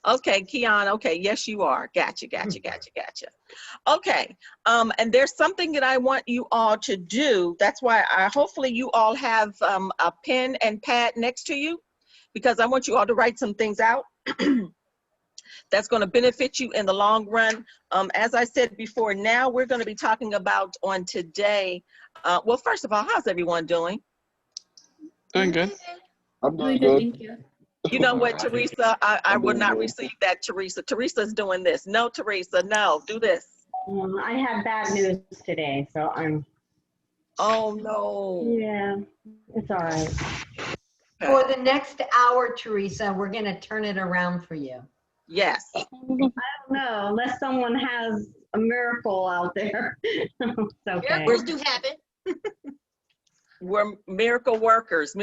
Okay, Kiana. Okay, yes, you are. Gotcha. Okay, and there's something that I want you all to do. That's why hopefully you all have a pen and pad next to you, because I want you all to write some things out that's going to benefit you in the long run. As I said before, now we're going to be talking about on today. Well, first of all, how's everyone doing? Doing good. I'm doing good. Thank you. You know what, Teresa? I will not good. receive that, Teresa. Teresa's doing this. No, Teresa, no, do this. I have bad news today, so I'm. Oh, no. Yeah, it's all right. For the next hour, Teresa, we're going to turn it around for you. Yes. I don't know, unless someone has a miracle out there. It's okay. Miracles do happen. We're miracle workers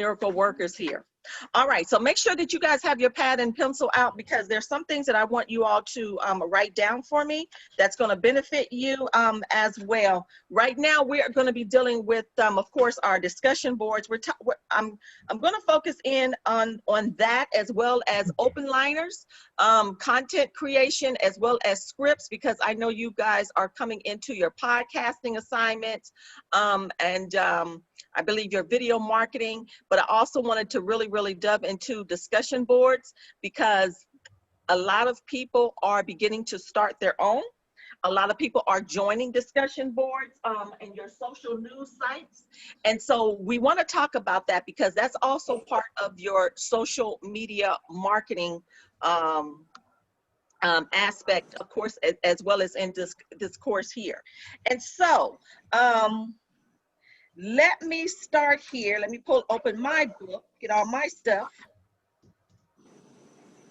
here. All right, so make sure that you guys have your pad and pencil out, because there's some things that I want you all to write down for me that's going to benefit you as well. Right now, we are going to be dealing with, of course, our discussion boards. I'm going to focus in on that, as well as open liners, content creation, as well as scripts, because I know you guys are coming into your podcasting assignments, and I believe your video marketing, but I also wanted to really delve into discussion boards, because a lot of people are beginning to start their own. A lot of people are joining discussion boards and your social news sites. And so we want to talk about that, because that's also part of your social media marketing aspect, of course, as well as in this course here. And so, let me start here. Let me open my book, get all my stuff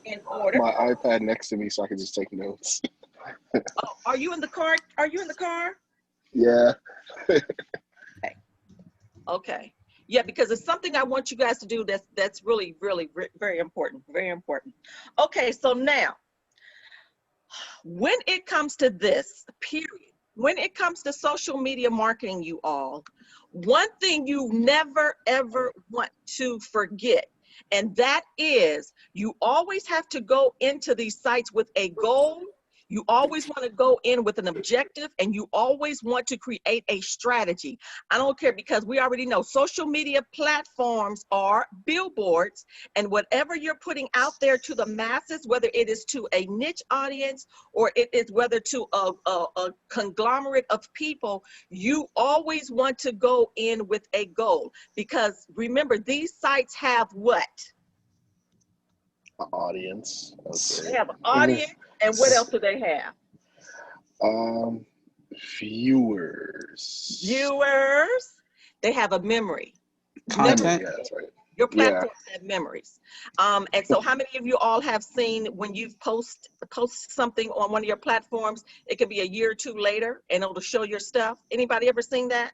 in order. My iPad next to me so I can just take notes. Oh, are you in the car? Are you in the car? Yeah. Okay. Yeah, because it's something I want you guys to do that's really very important. Very important. Okay, so now, when it comes to this, period, when it comes to social media marketing, you all, one thing you never ever want to forget, and that is you always have to go into these sites with a goal. You always want to go in with an objective, and you always want to create a strategy. I don't care, because we already know social media platforms are billboards, and whatever you're putting out there to the masses, whether it is to a niche audience or it is whether to a conglomerate of people, you always want to go in with a goal, because remember, these sites have what? Audience. Okay. They have an audience, and what else do they have? Viewers. They have a memory. Content. Yeah, that's right. Your platforms have memories. And so how many of you all have seen when you've post something on one of your platforms, it could be a year or two later and it'll show your stuff? Anybody ever seen that?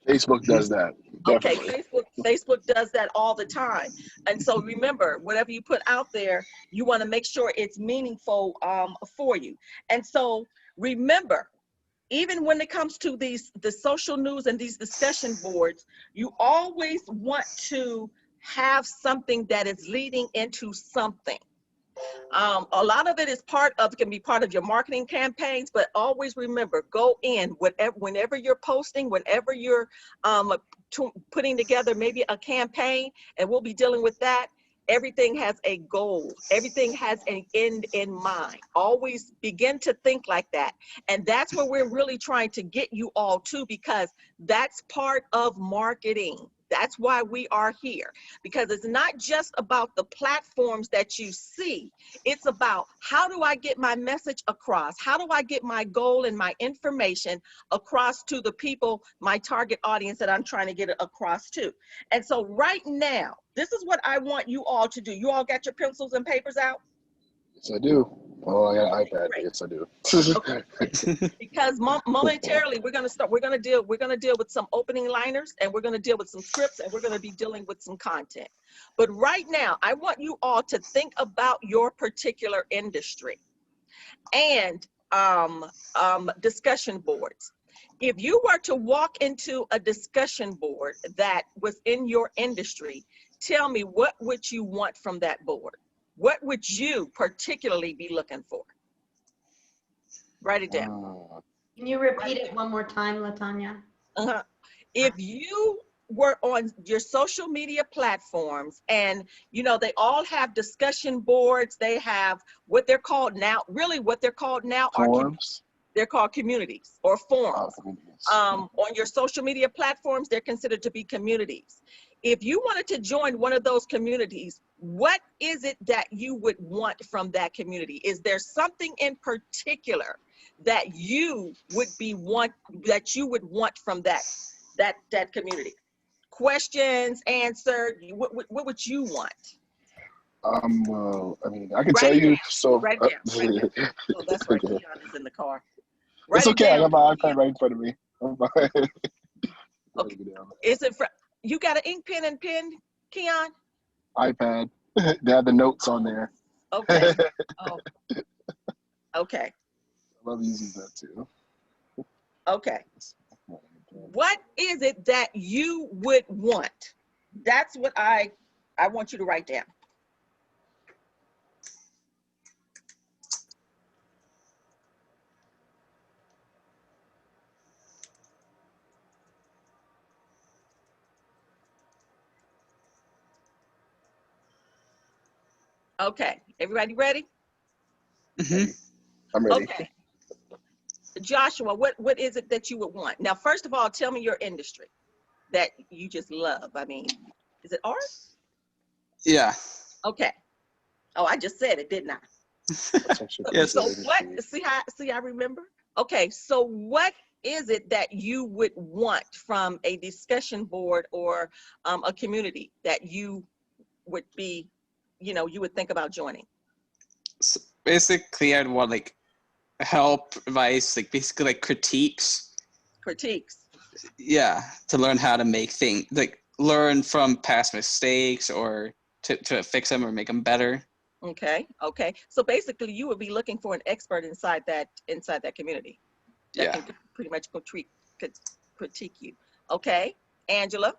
Facebook does that. Definitely. Okay, Facebook does that all the time. And so remember, whatever you put out there, you want to make sure it's meaningful for you. And so remember, even when it comes to the social news and these discussion boards, you always want to have something that is leading into something. A lot of it is can be part of your marketing campaigns, but always remember, go in whenever you're posting, whenever you're putting together maybe a campaign, and we'll be dealing with that. Everything has a goal. Everything has an end in mind. Always begin to think like that. And that's where we're really trying to get you all to, because that's part of marketing. That's why we are here, because it's not just about the platforms that you see. It's about, how do I get my message across? How do I get my goal and my information across to the people, my target audience that I'm trying to get it across to? And so right now, this is what I want you all to do. You all got your pencils and papers out? Yes, I do. Oh, I got an iPad. Great. Yes, I do. Okay. Because momentarily we're going to deal with some opening liners, and we're going to deal with some scripts, and we're going to be dealing with some content. But right now, I want you all to think about your particular industry and discussion boards. If you were to walk into a discussion board that was in your industry, tell me, what would you want from that board? What would you particularly be looking for? Write it down. Can you repeat it one more time, Latanya? Uh-huh. If you were on your social media platforms and, you know, they all have discussion boards, they have what they're called now, really what they're called now are Forums. they're called communities or forums. Communities. On your social media platforms, they're considered to be communities. If you wanted to join one of those communities, what is it that you would want from that community? Is there something in particular that you would want from that community? Questions answered. What would you want? Well, I mean, I can Write tell it you. down. So Write it down. Write it down. Oh, that's right. okay. Keon is in the car. It's Write it okay. I down. got my iPad right in front of me. I'm fine. Okay. Is it you got an ink pen and pen, Keon? iPad. They have the notes on there. Okay. Oh. Okay. I love using that too. Okay. What is it that you would want? That's what I want you to write down. Okay. Everybody ready? I'm ready. Okay. Joshua, what is it that you would want? Now, first of all, tell me your industry that you just love. I mean, is it art? Yeah. Okay. Oh, I just said it, didn't I? Yes. So what, see, I remember? Okay, so what is it that you would want from a discussion board or a community that you would be, you know, you would think about joining? So basically, I'd want like help, advice, like basically like critiques. Critiques. Yeah, to learn how to make things, like learn from past mistakes or to fix them or make them better. Okay, okay. So basically you would be looking for an expert inside that community that Yeah. can pretty much critique you. Okay, Angela?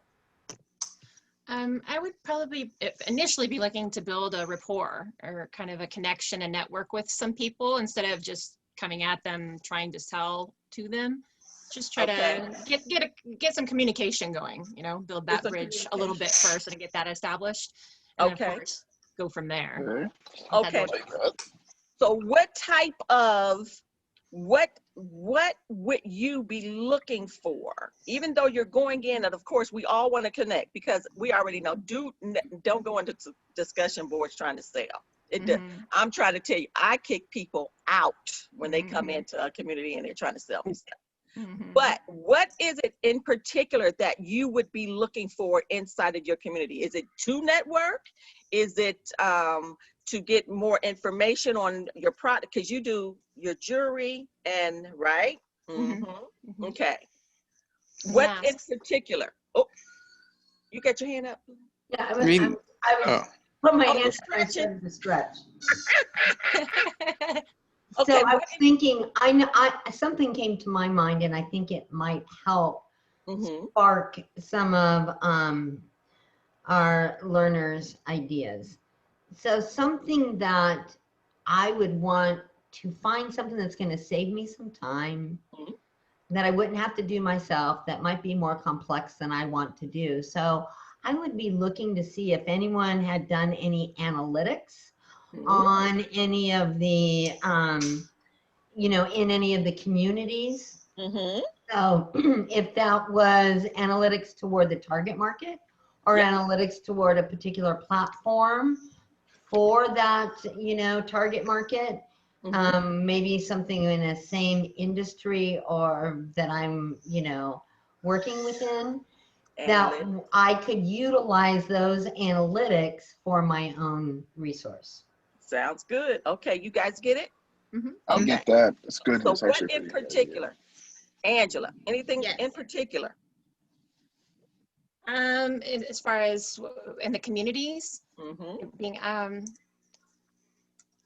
I would probably initially be looking to build a rapport or kind of a connection and network with some people instead of just coming at them trying to sell to them. Just try to get some communication going, you know, build that bridge a little bit first and get that established. And then of course, go from there. Okay. So what type of, what would you be looking for? Even though you're going in, and of course we all want to connect because we already know, don't go into discussion boards trying to sell. I'm trying to tell you, I kick people out when they come into a community and they're trying to sell me stuff. But what is it in particular that you would be looking for inside of your community? Is it to network? Is it to get more information on your product? Because you do your jewelry and right? Okay. What in particular? Oh, you got your hand up? Yeah, I was put my hand up to stretch. Okay, so I was thinking, I know something came to my mind, and I think it might help spark some of our learners' ideas. So something that I would want to find something that's going to save me some time, that I wouldn't have to do myself, that might be more complex than I want to do. So I would be looking to see if anyone had done any analytics on any of the, you know, in any of the communities. So if that was analytics toward the target market or analytics toward a particular platform for that, you know, target market, maybe something in the same industry or that I'm, you know, working within, that I could utilize those analytics for my own resource. Sounds good. Okay, you guys get it? I get that. It's good. So It's what actually in particular? Angela, anything in particular? As far as in the communities, being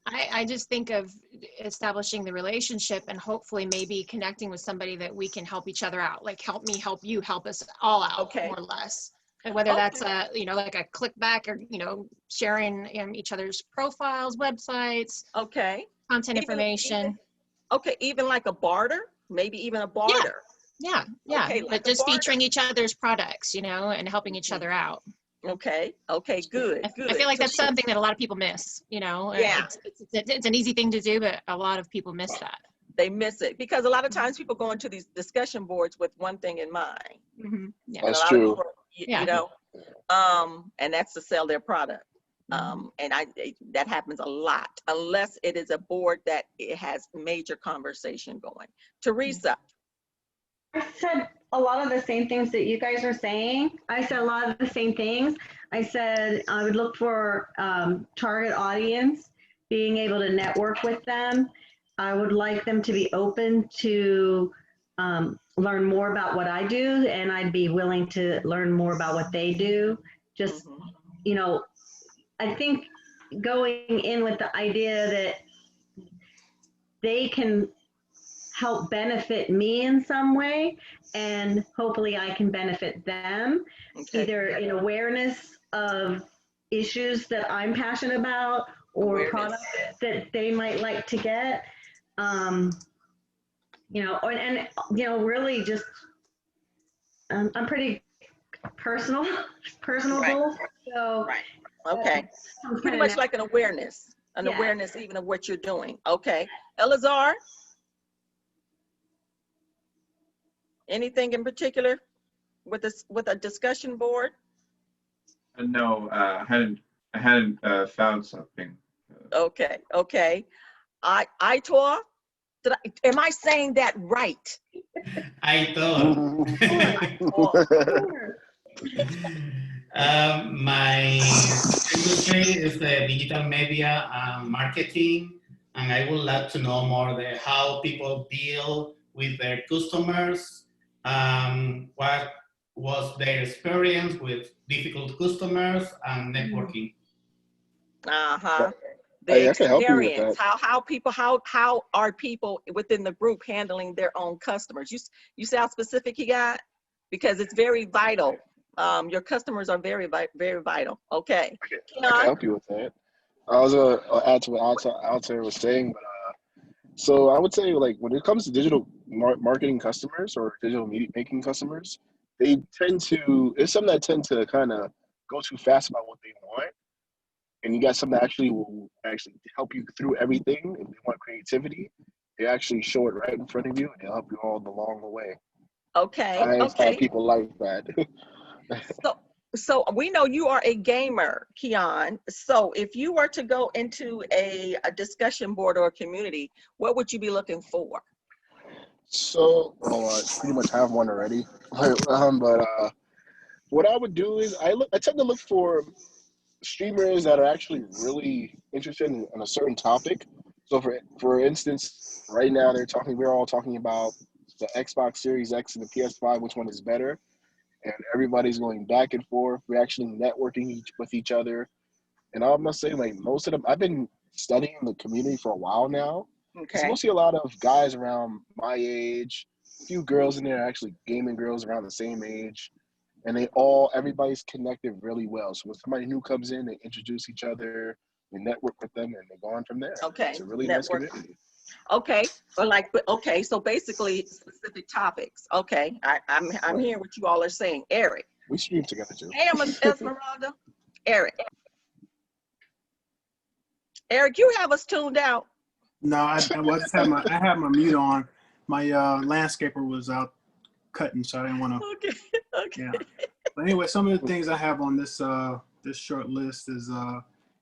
I just think of establishing the relationship and hopefully maybe connecting with somebody that we can help each other out. Like help me, help you, help us all out, more or less. And whether that's Okay. a, like a click back or, sharing each other's profiles, websites, Okay. content Even- information. Okay, even like a barter, maybe even a barter. Yeah. Okay, like But a just barter. featuring each other's products, and helping each other out. Okay, good, I feel like that's something that a lot of people miss, Yeah. It's an easy thing to do, but a lot of people miss that. They miss it because a lot of times people go into these discussion boards with one thing in mind. Yeah. And a That's lot of true. people, Yeah. and that's to sell their product. And that happens a lot unless it is a board that it has major conversation going. Teresa. I said a lot of the same things that you guys are saying. I said a lot of the same things. I said I would look for target audience, being able to network with them. I would like them to be open to learn more about what I do, and I'd be willing to learn more about what they do. Just, I think going in with the idea that they can help benefit me in some way, and hopefully I can benefit them, either in awareness of issues that I'm passionate about or Awareness. products that they might like to get. Really just, I'm pretty personable. Right. So Right. Okay. I'm Pretty kinda much like an awareness Yeah. even of what you're doing. Okay. Elazar, anything in particular with a discussion board? No, I hadn't found something. Okay. Aitor, am I saying that right? I thought. My industry is the digital media and marketing, and I would like to know more how people deal with their customers. What was their experience with difficult customers and networking? The Hey, I can help you with experience, that. how are people within the group handling their own customers? You see how specific he got? Because it's very vital. Your customers are very, very vital. Okay. I can help you with that. I was add to what Altair was saying, but so I would say, like, when it comes to digital marketing customers or digital media making customers, they tend to, it's some that tend to kind of go too fast about what they want, and you got some that actually will actually help you through everything. If they want creativity, they actually show it right in front of you, and they'll help you all along the way. Okay. I've had people like that. So we know you are a gamer, Keon. So if you were to go into a discussion board or a community, what would you be looking for? So, I pretty much have one already. But what I would do is I tend to look for streamers that are actually really interested in a certain topic. So for instance, right now we're all talking about the Xbox Series X and the PS5, which one is better, and everybody's going back and forth. We're actually networking with each other, and I must say, like, most of them, I've been studying the community for a while now. It's Okay. mostly a lot of guys around my age, a few girls in there, actually gaming girls around the same age, and everybody's connected really well. So when somebody new comes in, they introduce each other, they network with them, and they go on from there. Okay. It's a really nice Network. community. Okay. So basically specific topics. Okay. I'm hearing what you all are saying. Eric. We stream together too. Hey, I'm Esmeralda. Eric, you have us tuned out. No, I had my mute on. My landscaper was out cutting, so I didn't want to. Okay. Yeah. But anyway, some of the things I have on this this short list is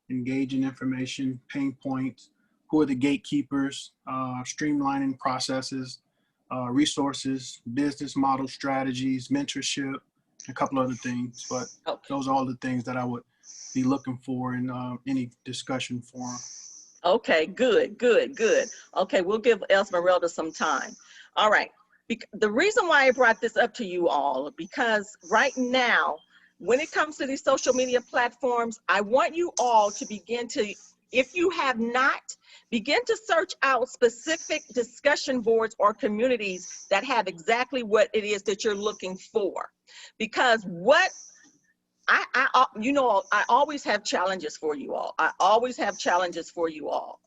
engaging information, pain points, who are the gatekeepers, streamlining processes, resources, business model strategies, mentorship, a couple other things. But those are all the things that I would be looking for in any discussion forum. Okay, good. Okay, we'll give Esmeralda some time. All right. The reason why I brought this up to you all, because right now, when it comes to these social media platforms, I want you all to begin to, if you have not, begin to search out specific discussion boards or communities that have exactly what it is that you're looking for. Because what you know, I always have challenges for you all. I always have challenges for you all.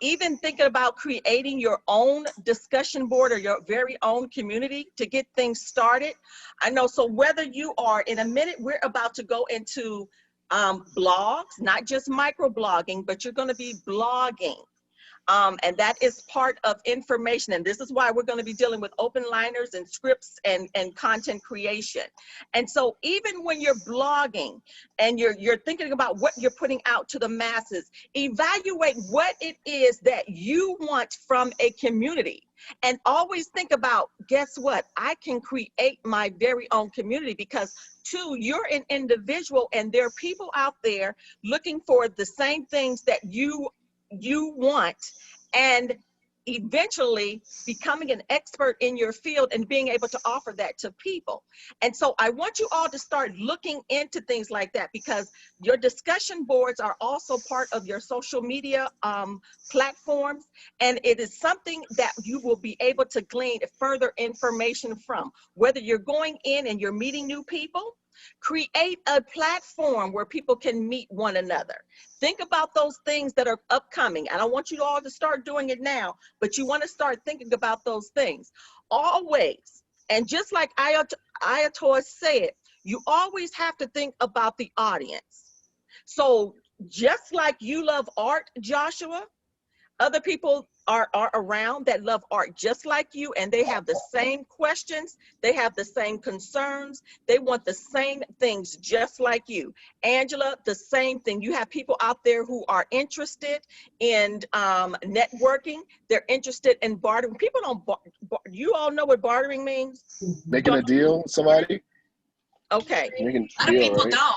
Even thinking about creating your own discussion board or your very own community to get things started. I know, so whether you are, in a minute, we're about to go into blogs, not just microblogging, but you're going to be blogging. And that is part of information. And this is why we're going to be dealing with open liners and scripts and content creation. And so even when you're blogging and you're thinking about what you're putting out to the masses, evaluate what it is that you want from a community. And always think about, guess what? I can create my very own community because, two, you're an individual and there are people out there looking for the same things that you want, and eventually becoming an expert in your field and being able to offer that to people. And so I want you all to start looking into things like that, because your discussion boards are also part of your social media platforms, and it is something that you will be able to glean further information from. Whether you're going in and you're meeting new people, create a platform where people can meet one another. Think about those things that are upcoming. I don't want you all to start doing it now, but you want to start thinking about those things. Always, and just like Ayatollah said, you always have to think about the audience. So just like you love art, Joshua, other people are around that love art just like you, and they have the same questions, they have the same concerns, they want the same things just like you. Angela, the same thing. You have people out there who are interested in networking, they're interested in bartering. People don't, you all know what bartering means? Making a deal with somebody? Okay. Making A lot of people don't.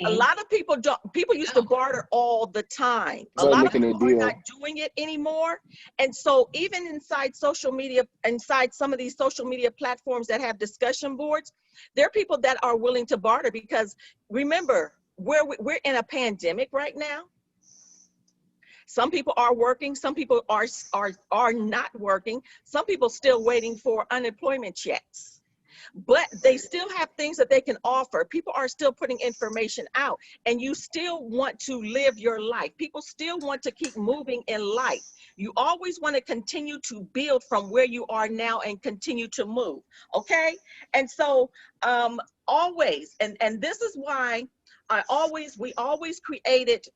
A lot of people don't. People used to barter all the time. So A lot of making a people are deal. not doing it anymore. And so even inside social media, inside some of these social media platforms that have discussion boards, there are people that are willing to barter, because remember, we're in a pandemic right now. Some people are working, some people are not working, some people still waiting for unemployment checks. But they still have things that they can offer. People are still putting information out, and you still want to live your life. People still want to keep moving in life. You always want to continue to build from where you are now and continue to move, okay? And so always, and this is why we always created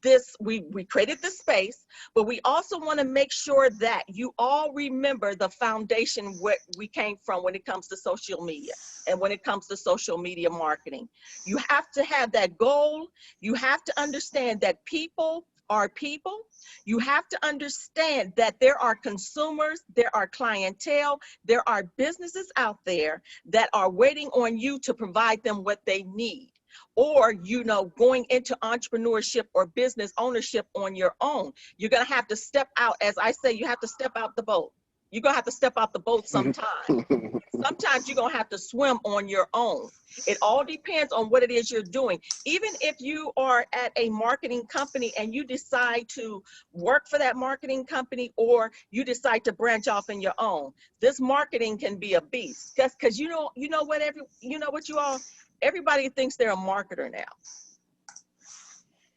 this, we created this space, but we also want to make sure that you all remember the foundation where we came from when it comes to social media and when it comes to social media marketing. You have to have that goal. You have to understand that people are people. You have to understand that there are consumers, there are clientele, there are businesses out there that are waiting on you to provide them what they need. Or, you know, going into entrepreneurship or business ownership on your own. You're going to have to step out. As I say, you have to step out the boat. You're going to have to step out the boat sometime. Sometimes you're going to have to swim on your own. It all depends on what it is you're doing. Even if you are at a marketing company and you decide to work for that marketing company, or you decide to branch off in your own, this marketing can be a beast. Because you know what you all, everybody thinks they're a marketer now.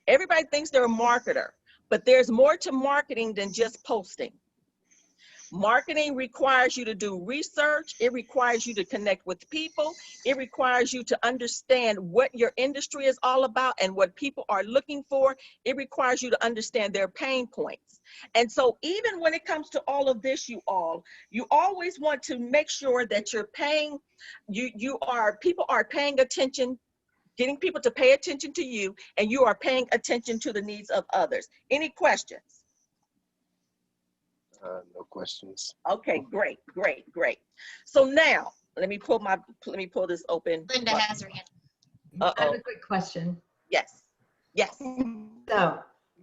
Everybody thinks they're a marketer, but there's more to marketing than just posting. Marketing requires you to do research. It requires you to connect with people. It requires you to understand what your industry is all about and what people are looking for. It requires you to understand their pain points. And so even when it comes to all of this, you always want to make sure that you're paying, people are paying attention, getting people to pay attention to you, and you are paying attention to the needs of others. Any questions? No questions. Okay, great. So now let me pull this open. Linda has her hand. I have a quick question. Yes.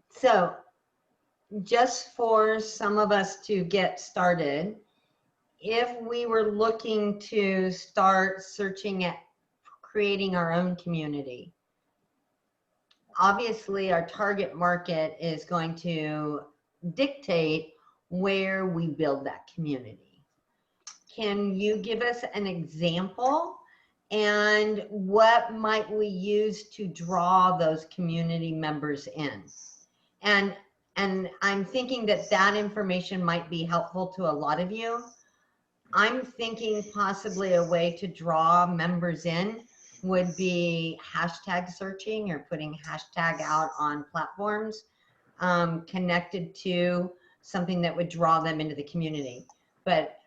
So just for some of us to get started, if we were looking to start searching at creating our own community, obviously our target market is going to dictate where we build that community. Can you give us an example And what might we use to draw those community members in? And I'm thinking that that information might be helpful to a lot of you. I'm thinking possibly a way to draw members in would be hashtag searching or putting hashtag out on platforms connected to something that would draw them into the community. But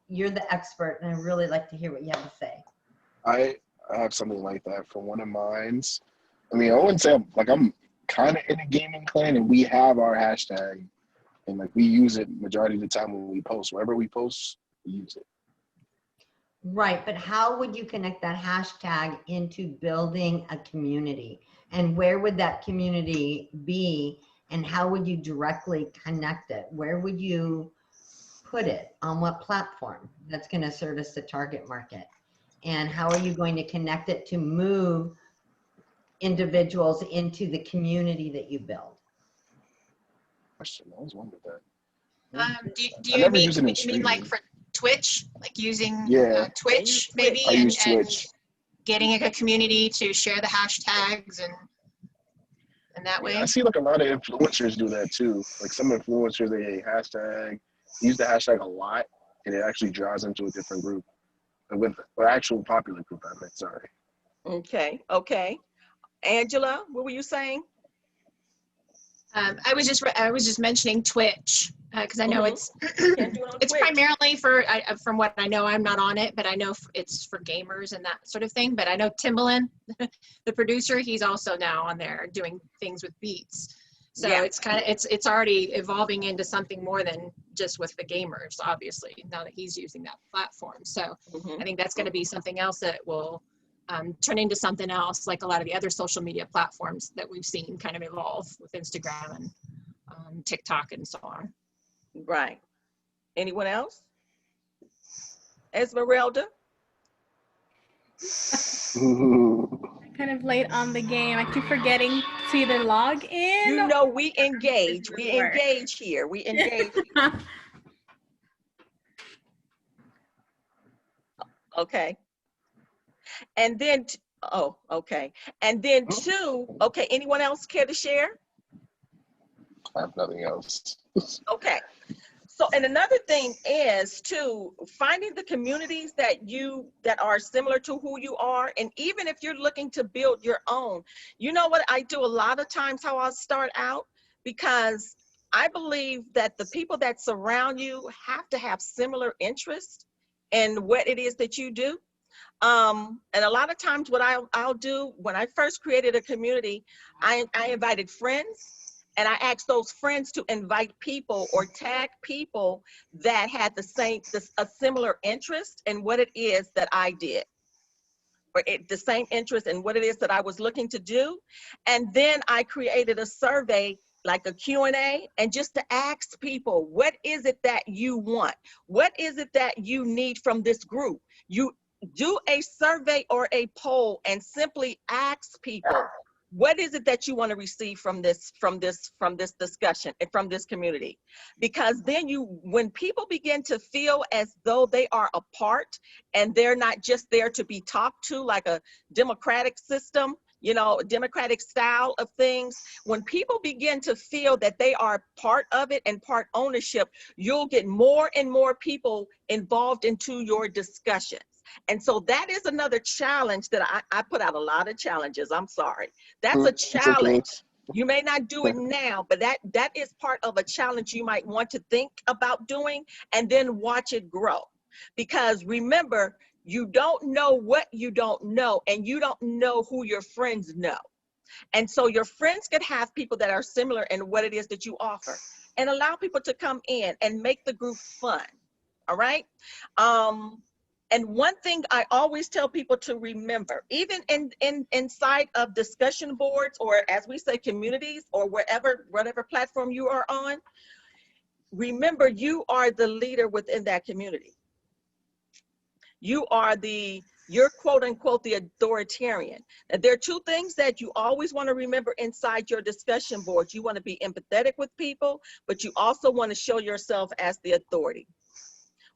you're the expert, and I'd really like to hear what you have to say. I have something like that for one of mine. I mean, I wouldn't say I'm kind of in a gaming clan, and we have our hashtag, and like we use it majority of the time when we post. Wherever we post, we use it. Right, but how would you connect that hashtag into building a community? And where would that community be? And how would you directly connect it? Where would you put it? On what platform that's going to service the target market? And how are you going to connect it to move individuals into the community that you build? Question. I always wondered that. Do you mean like for Twitch, like using Twitch maybe, and Twitch. Getting a community to share the hashtags and that way? I see like a lot of influencers do that too. Like some influencers, they use the hashtag a lot, and it actually draws them to a different group. With an actual popular group, I meant, sorry. Okay. Angela, what were you saying? I was just mentioning Twitch because I know it's it's primarily for from what I know, I'm not on it, but I know it's for gamers and that sort of thing. But I know Timbaland, the producer, he's also now on there doing things with beats. So it's it's already evolving into something more than just with the gamers, obviously, now that he's using that platform. So I think that's going to be something else that will turn into something else, like a lot of the other social media platforms that we've seen kind of evolve with Instagram and TikTok and so on. Right. Anyone else? Esmeralda? Kind of late on the game. I keep forgetting to either log in. You know, we engage. We engage here. We engage. Okay. And then, okay. And then two, okay, anyone else care to share? I have nothing else. Okay. So, and another thing is too, finding the communities that are similar to who you are. And even if you're looking to build your own, you know what I do a lot of times, how I'll start out, because I believe that the people that surround you have to have similar interests in what it is that you do. And a lot of times what I'll do when I first created a community, I invited friends. And I asked those friends to invite people or tag people that had a similar interest in what it is that I did, or the same interest in what it is that I was looking to do. And then I created a survey, like a Q&A, and just to ask people, what is it that you want? What is it that you need from this group? You do a survey or a poll and simply ask people, what is it that you want to receive from this discussion and from this community? Because then when people begin to feel as though they are a part and they're not just there to be talked to like a democratic system, you know, democratic style of things, when people begin to feel that they are part of it and part ownership, you'll get more and more people involved into your discussions. And so that is another challenge that I put out a lot of challenges. I'm sorry. That's a challenge. You may not do it now, but that is part of a challenge you might want to think about doing and then watch it grow. Because remember, you don't know what you don't know, and you don't know who your friends know. And so your friends could have people that are similar in what it is that you offer, and allow people to come in and make the group fun. All right. And one thing I always tell people to remember, even inside of discussion boards, or as we say, communities, or whatever platform you are on, remember you are the leader within that community. You're quote unquote the authoritarian. Now, there are two things that you always want to remember inside your discussion boards. You want to be empathetic with people, but you also want to show yourself as the authority.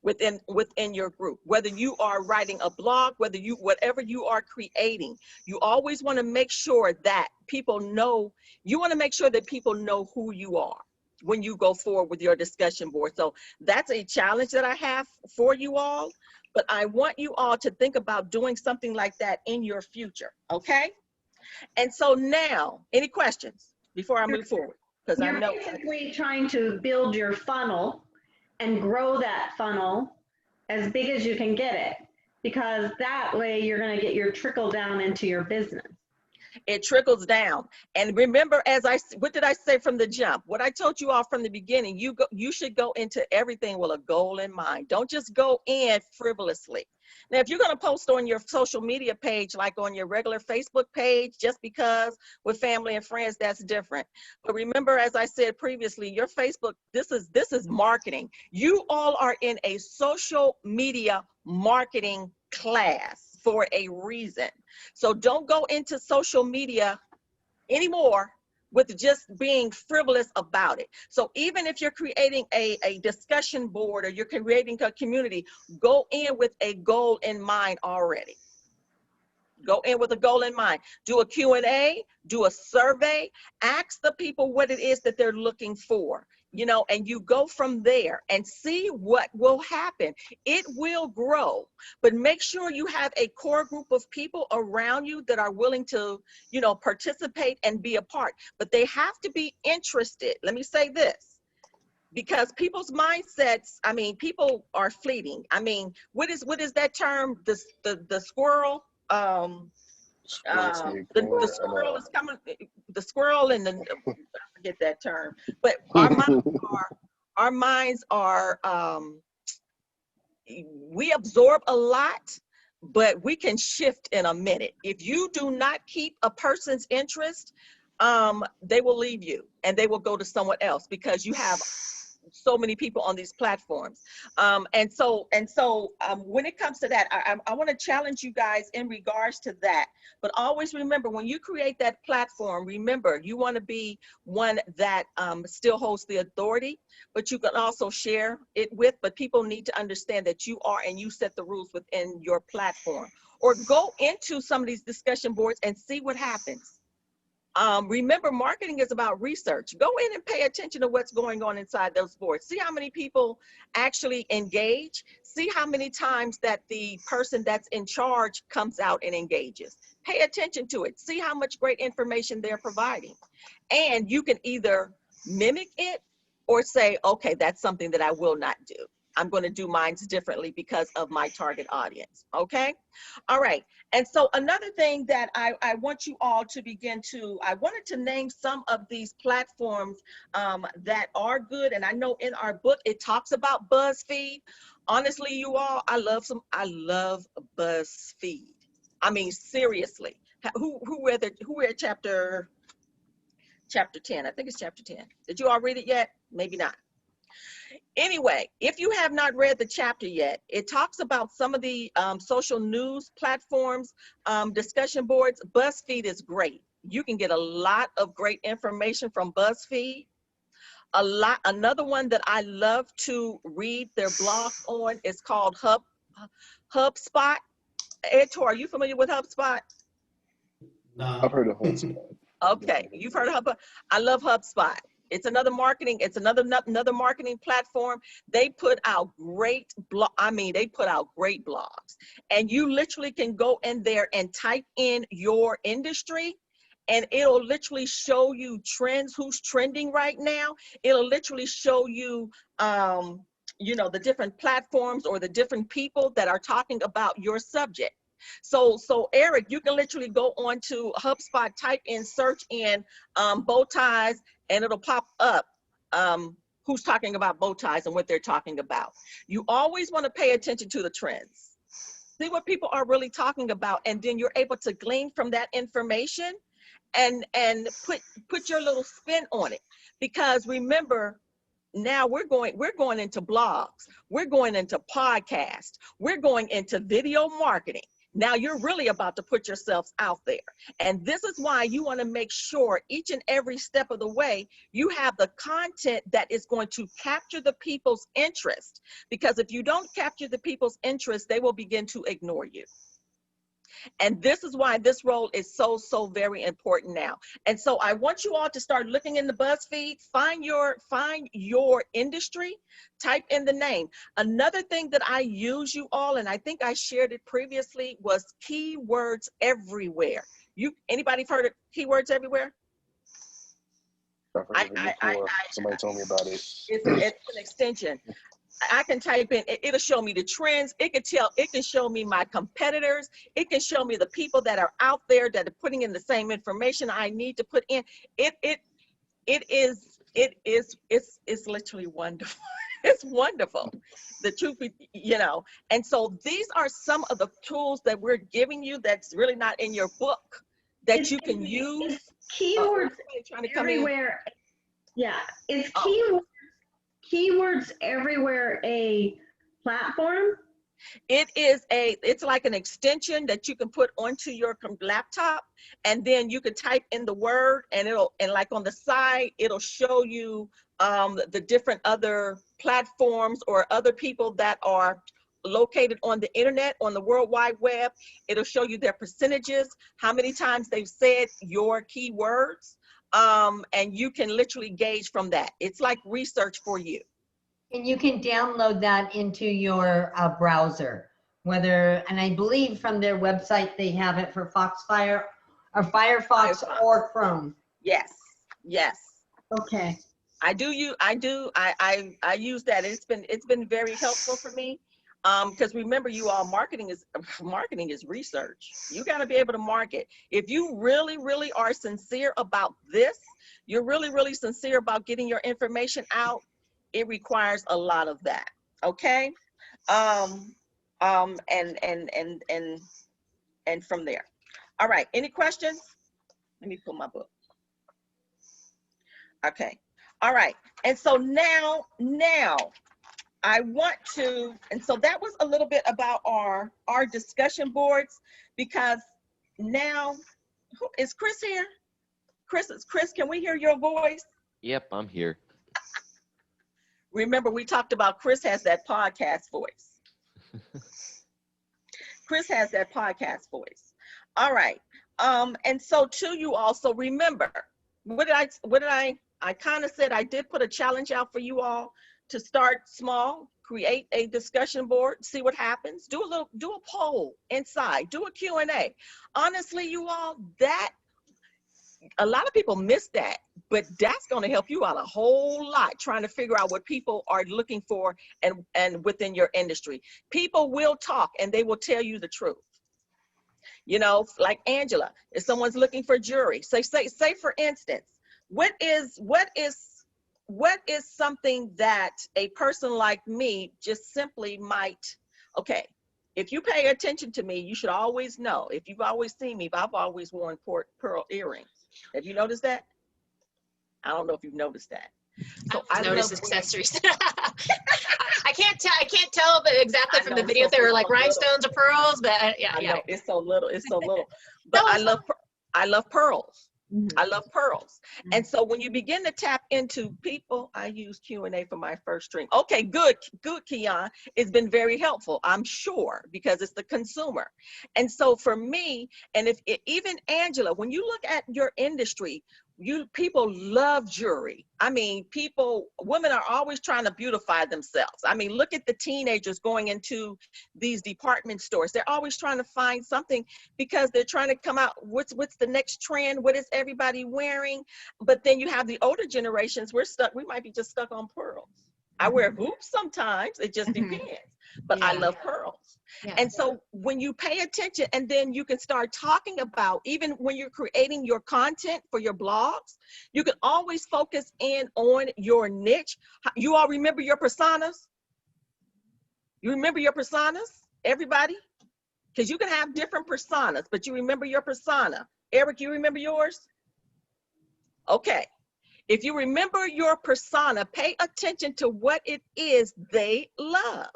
within your group, whether you are writing a blog, whatever you are creating. You always want to make sure that people know, you want to make sure that people know who you are when you go forward with your discussion board. So that's a challenge that I have for you all, but I want you all to think about doing something like that in your future, okay? And so now, any questions before I move forward? Because I You're know basically trying to build your funnel and grow that funnel as big as you can get it, because that way you're going to get your trickle down into your business. it trickles down. And remember, what did I say from the jump? What I told you all from the beginning, you should go into everything with a goal in mind. Don't just go in frivolously. Now, if you're going to post on your social media page, like on your regular Facebook page, just because with family and friends, that's different. But remember, as I said previously, your Facebook, this is marketing. You all are in a social media marketing class for a reason. So don't go into social media anymore with just being frivolous about it. So even if you're creating a discussion board or you're creating a community, go in with a goal in mind already. Go in with a goal in mind. Do a Q&A, do a survey, ask the people what it is that they're looking for, you know, and you go from there and see what will happen. It will grow, but make sure you have a core group of people around you that are willing to, you know, participate and be a part, but they have to be interested. Let me say this, because people's mindsets, I mean, people are fleeting. I mean, what is that term? The squirrel, the squirrel is coming, the squirrel and the, I forget that term, but our minds are, we absorb a lot, but we can shift in a minute. If you do not keep a person's interest, they will leave you and they will go to someone else because you have so many people on these platforms. And so when it comes to that, I want to challenge you guys in regards to that. But always remember, when you create that platform, remember, you want to be one that still holds the authority, but you can also share it with, but people need to understand that you are, and you set the rules within your platform. Or go into some of these discussion boards and see what happens. Remember, marketing is about research. Go in and pay attention to what's going on inside those boards. See how many people actually engage. See how many times that the person that's in charge comes out and engages. Pay attention to it. See how much great information they're providing. And you can either mimic it or say, okay, that's something that I will not do. I'm going to do mine differently because of my target audience. Okay. All right. And so another thing that I want you all to begin to, I wanted to name some of these platforms that are good. And I know in our book, it talks about BuzzFeed. Honestly, you all, I love BuzzFeed. I mean, seriously, who read chapter 10? I think it's chapter 10. Did you all read it yet? Maybe not. Anyway, if you have not read the chapter yet, it talks about some of the social news platforms, discussion boards. BuzzFeed is great. You can get a lot of great information from BuzzFeed. Another one that I love to read their blog on is called HubSpot. Edtor, are you familiar with HubSpot? No. I've heard of HubSpot. Okay, you've heard of HubSpot. I love HubSpot. It's another marketing marketing platform. They put out great they put out great blogs. And you literally can go in there and type in your industry, and it'll literally show you trends, who's trending right now. It'll literally show you you know, the different platforms or the different people that are talking about your subject. So Eric, you can literally go on to HubSpot, type in, search in bow ties, and it'll pop up who's talking about bow ties and what they're talking about. You always want to pay attention to the trends. See what people are really talking about, and then you're able to glean from that information and put your little spin on it. Because remember, now we're going into blogs, we're going into podcasts, we're going into video marketing. Now you're really about to put yourselves out there. And this is why you want to make sure each and every step of the way, you have the content that is going to capture the people's interest. Because if you don't capture the people's interest, they will begin to ignore you. And this is why this role is so, so very important now. And so I want you all to start looking in the BuzzFeed, find your industry, type in the name. Another thing that I use, you all, and I think I shared it previously, was Keywords Everywhere. Anybody heard of Keywords Everywhere? I've heard of it before. Somebody told me about it. It's an extension. I can type in, it'll show me the trends. It can show me my competitors. It can show me the people that are out there that are putting in the same information I need to put in. It's literally wonderful. It's wonderful. The truth, and so these are some of the tools that we're giving you that's really not in your book that you can use. Keywords everywhere. Yeah, it's Keywords Everywhere a platform? It's like an extension that you can put onto your laptop, and then you can type in the word, and like on the side, it'll show you the different other platforms or other people that are located on the internet, on the World Wide Web. It'll show you their percentages, how many times they've said your keywords. And you can literally gauge from that. It's like research for you. And you can download that into your browser, and I believe from their website, they have it for Foxfire or Firefox or Chrome. Yes. Okay. I use that. It's been very helpful for me. Because remember, you all, marketing is research. You got to be able to market. If you really, really are sincere about this, you're really, really sincere about getting your information out, it requires a lot of that. Okay. And from there. All right. Any questions? Let me pull my book. Okay. All right. And so now I want to, and so that was a little bit about our discussion boards, because now, is Chris here? Chris, can we hear your voice? Yep, I'm here. Remember, we talked about Chris has that podcast voice. Chris has that podcast voice. All right. And so to you also, remember, I kind of said I did put a challenge out for you all to start small, create a discussion board, see what happens, do a poll inside, do a Q&A. Honestly, you all, a lot of people miss that, but that's going to help you out a whole lot trying to figure out what people are looking for and within your industry. People will talk and they will tell you the truth. Like Angela, if someone's looking for jewelry, say for instance, what is something that a person like me just simply might, okay, if you pay attention to me, you should always know, if you've always seen me, I've always worn pearl earrings. Have you noticed that? I don't know if you've noticed that. So I noticed accessories. I can't tell but exactly from the video if they were like rhinestones or pearls, but yeah. Know, it's so little. But I love pearls. I love pearls. And so when you begin to tap into people, I use Q&A for my first stream. Okay, good, Keon. It's been very helpful, I'm sure, because it's the consumer. And so for me, and even Angela, when you look at your industry, people love jewelry. I mean, women are always trying to beautify themselves. I mean, look at the teenagers going into these department stores. They're always trying to find something because they're trying to come out, what's the next trend? What is everybody wearing? But then you have the older generations, we might be just stuck on pearls. I wear hoops sometimes, it just depends. But I love pearls. Yeah. And so when you pay attention, and then you can start talking about, even when you're creating your content for your blogs, you can always focus in on your niche. You all remember your personas? You remember your personas, everybody? Because you can have different personas, but you remember your persona. Eric, you remember yours? Okay. If you remember your persona, pay attention to what it is they love.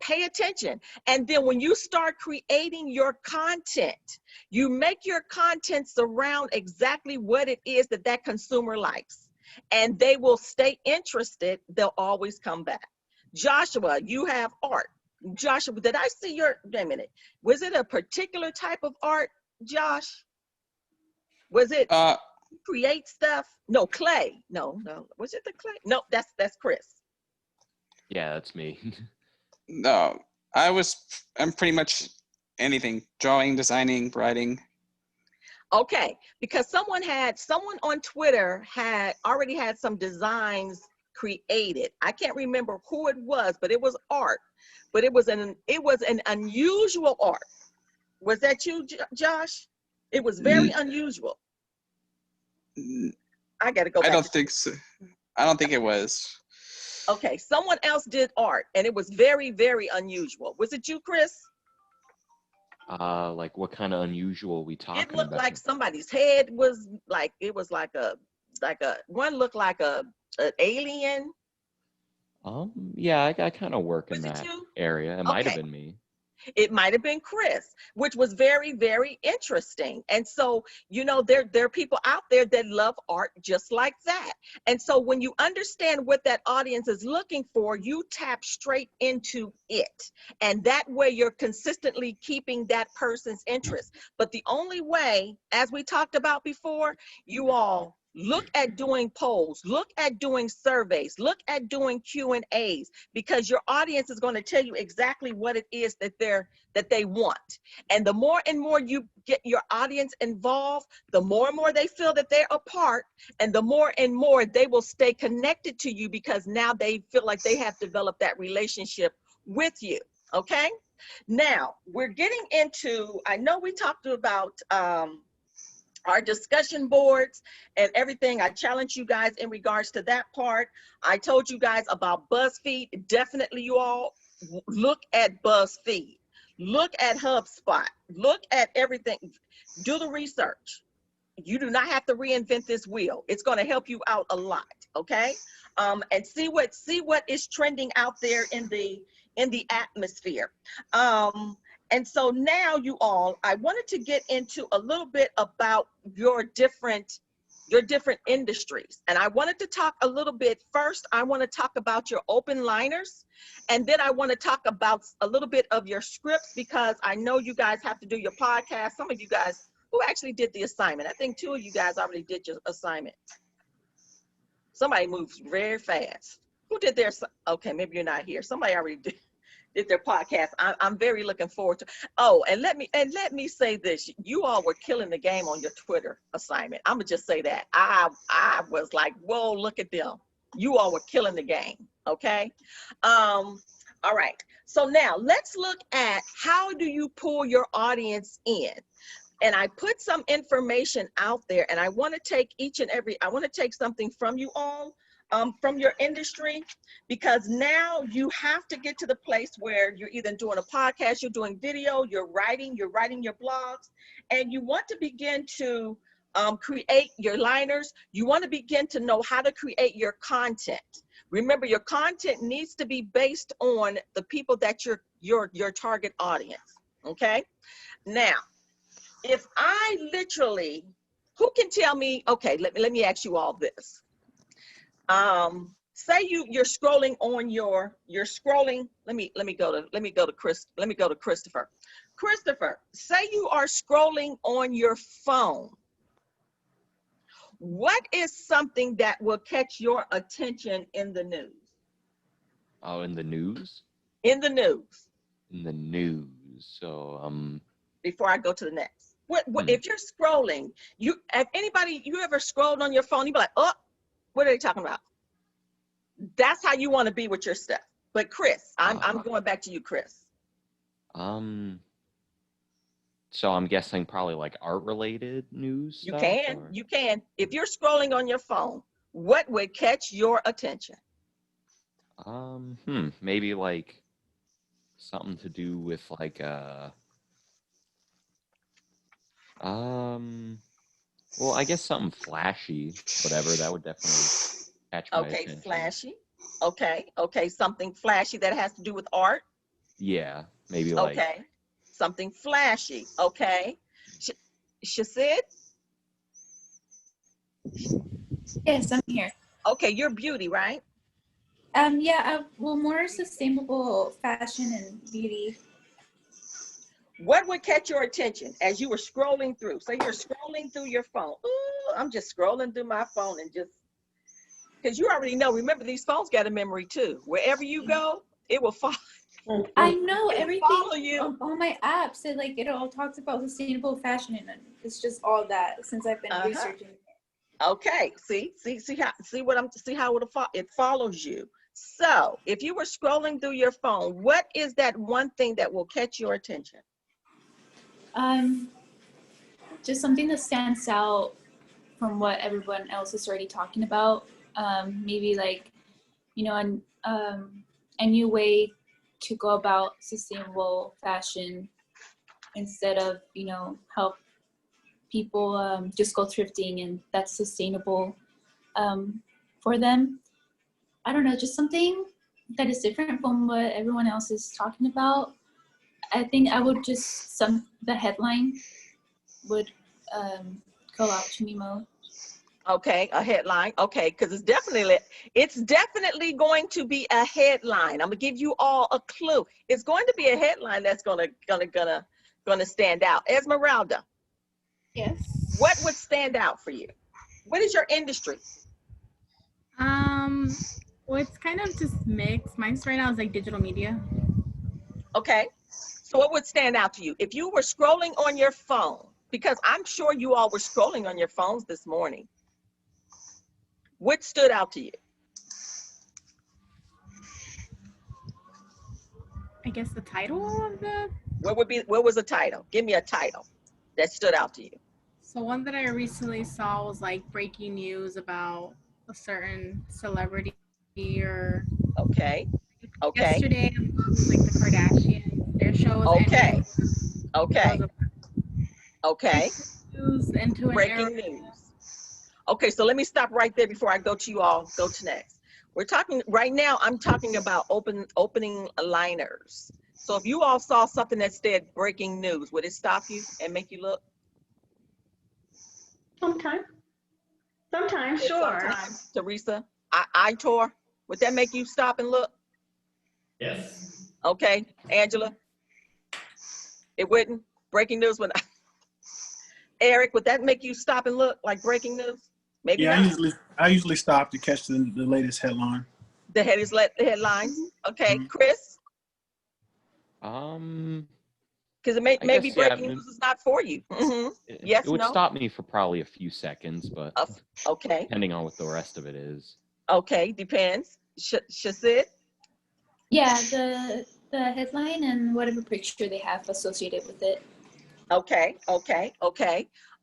Pay attention. And then when you start creating your content, you make your content surround exactly what it is that that consumer likes. And they will stay interested. They'll always come back. Joshua, you have art. Joshua, did I see your, wait a minute. Was it a particular type of art, Josh? Was it create stuff? No, clay. No. Was it the clay? No, that's Chris. Yeah, that's me. No, I'm pretty much anything, drawing, designing, writing. Okay, because someone on Twitter already had some designs created. I can't remember who it was, but it was art. But it was an unusual art. Was that you, Josh? It was very unusual. I got to go back. I don't think so. I don't think it was. Okay, someone else did art, and it was very, very unusual. Was it you, Chris? Like what kind of unusual we talking about? It looked like somebody's head was like, it was like a one looked like an alien. Yeah, I kind of work in that area. It might have been me. It might have been Chris, which was very, very interesting. And so, you know, there are people out there that love art just like that. And so when you understand what that audience is looking for, you tap straight into it. And that way you're consistently keeping that person's interest. But the only way, as we talked about before, you all look at doing polls, look at doing surveys, look at doing Q&As, because your audience is going to tell you exactly what it is that they want. And the more and more you get your audience involved, the more and more they feel that they're a part, and the more and more they will stay connected to you, because now they feel like they have developed that relationship with you. Okay? Now, we're getting into, I know we talked about our discussion boards and everything. I challenge you guys in regards to that part. I told you guys about BuzzFeed. Definitely you all look at BuzzFeed. Look at HubSpot. Look at everything. Do the research. You do not have to reinvent this wheel. It's going to help you out a lot, okay? And see what is trending out there in the atmosphere. And so now you all, I wanted to get into a little bit about your different industries. And I wanted to talk a little bit, first, I want to talk about your open liners. And then I want to talk about a little bit of your scripts, because I know you guys have to do your podcast. Some of you guys who actually did the assignment. I think 2 of you guys already did your assignment. Somebody moves very fast. Who did their, okay, maybe you're not here. Somebody already did their podcast. I'm very looking forward to. Oh, and let me say this: you all were killing the game on your Twitter assignment. I'm gonna just say that. I was like, whoa, look at them. You all were killing the game. Okay. All right. So now let's look at how do you pull your audience in. And I put some information out there, and I want to take I want to take something from you all. From your industry, because now you have to get to the place where you're either doing a podcast, you're doing video, you're writing your blogs, and you want to begin to create your liners. You want to begin to know how to create your content. Remember, your content needs to be based on the people that your target audience. Okay. Now, if I literally, who can tell me? Okay, let me ask you all this. Say you're scrolling on you're scrolling. Let me go to Christopher. Christopher, say you are scrolling on your phone. What is something that will catch your attention in the news? Oh, in the news? In the news. In the news. So, before I go to the next. What if you're scrolling, you ever scrolled on your phone, you be like, oh, what are they talking about? That's how you want to be with your stuff. But Chris, I'm going back to you, Chris. So I'm guessing probably like art-related news. You can. If you're scrolling on your phone, what would catch your attention? Maybe like something to do with like well, I guess something flashy, whatever, that would definitely catch my attention. Flashy. Okay, something flashy that has to do with art. Yeah, maybe like. Okay. Something flashy. Okay. Shasid? Yes, I'm here. Okay, you're beauty, right? Yeah, well, more sustainable fashion and beauty. What would catch your attention as you were scrolling through? Say you're scrolling through your phone. Ooh, I'm just scrolling through my phone and just, because you already know, remember these phones got a memory too. Wherever you go, it will follow. I know It will everything follow you. on all my apps. It all talks about sustainable fashion, and it's just all that since I've been researching. Okay, see how it follows you. So if you were scrolling through your phone, what is that one thing that will catch your attention? Just something that stands out from what everyone else is already talking about. Maybe like, a new way to go about sustainable fashion instead of, help people just go thrifting and that's sustainable for them. I don't know, just something that is different from what everyone else is talking about. I think I would just, the headline would go out to me most. Okay, a headline. Okay, because it's definitely going to be a headline. I'm gonna give you all a clue. It's going to be a headline that's gonna stand out. Esmeralda. Yes. What would stand out for you? What is your industry? Well, it's kind of just mixed. Mine's right now is like digital media. Okay. So what would stand out to you? If you were scrolling on your phone, because I'm sure you all were scrolling on your phones this morning, what stood out to you? I guess the title of the... What was the title? Give me a title that stood out to you. So one that I recently saw was like breaking news about a certain celebrity or... Okay. Yesterday, it was like the Kardashians, their show was Okay. ending. Okay. Okay. News into Breaking news. Okay, so let me stop right there before I go to next. We're talking right now, I'm talking about opening liners. So if you all saw something that said breaking news, would it stop you and make you look? Sometimes, sure. Sometimes, Teresa, Itor, would that make you stop and look? Yes. Okay, Angela, it wouldn't? Breaking news would Eric, would that make you stop and look like breaking news? Maybe yeah, not. I usually stop to catch the latest headline. The headlines. Okay, Chris? Because maybe breaking news is not for you. Yes, it would no? stop me for probably a few seconds, but okay. Depending on what the rest of it is. Okay, depends. Shasid? Yeah, the headline and whatever picture they have associated with it. Okay.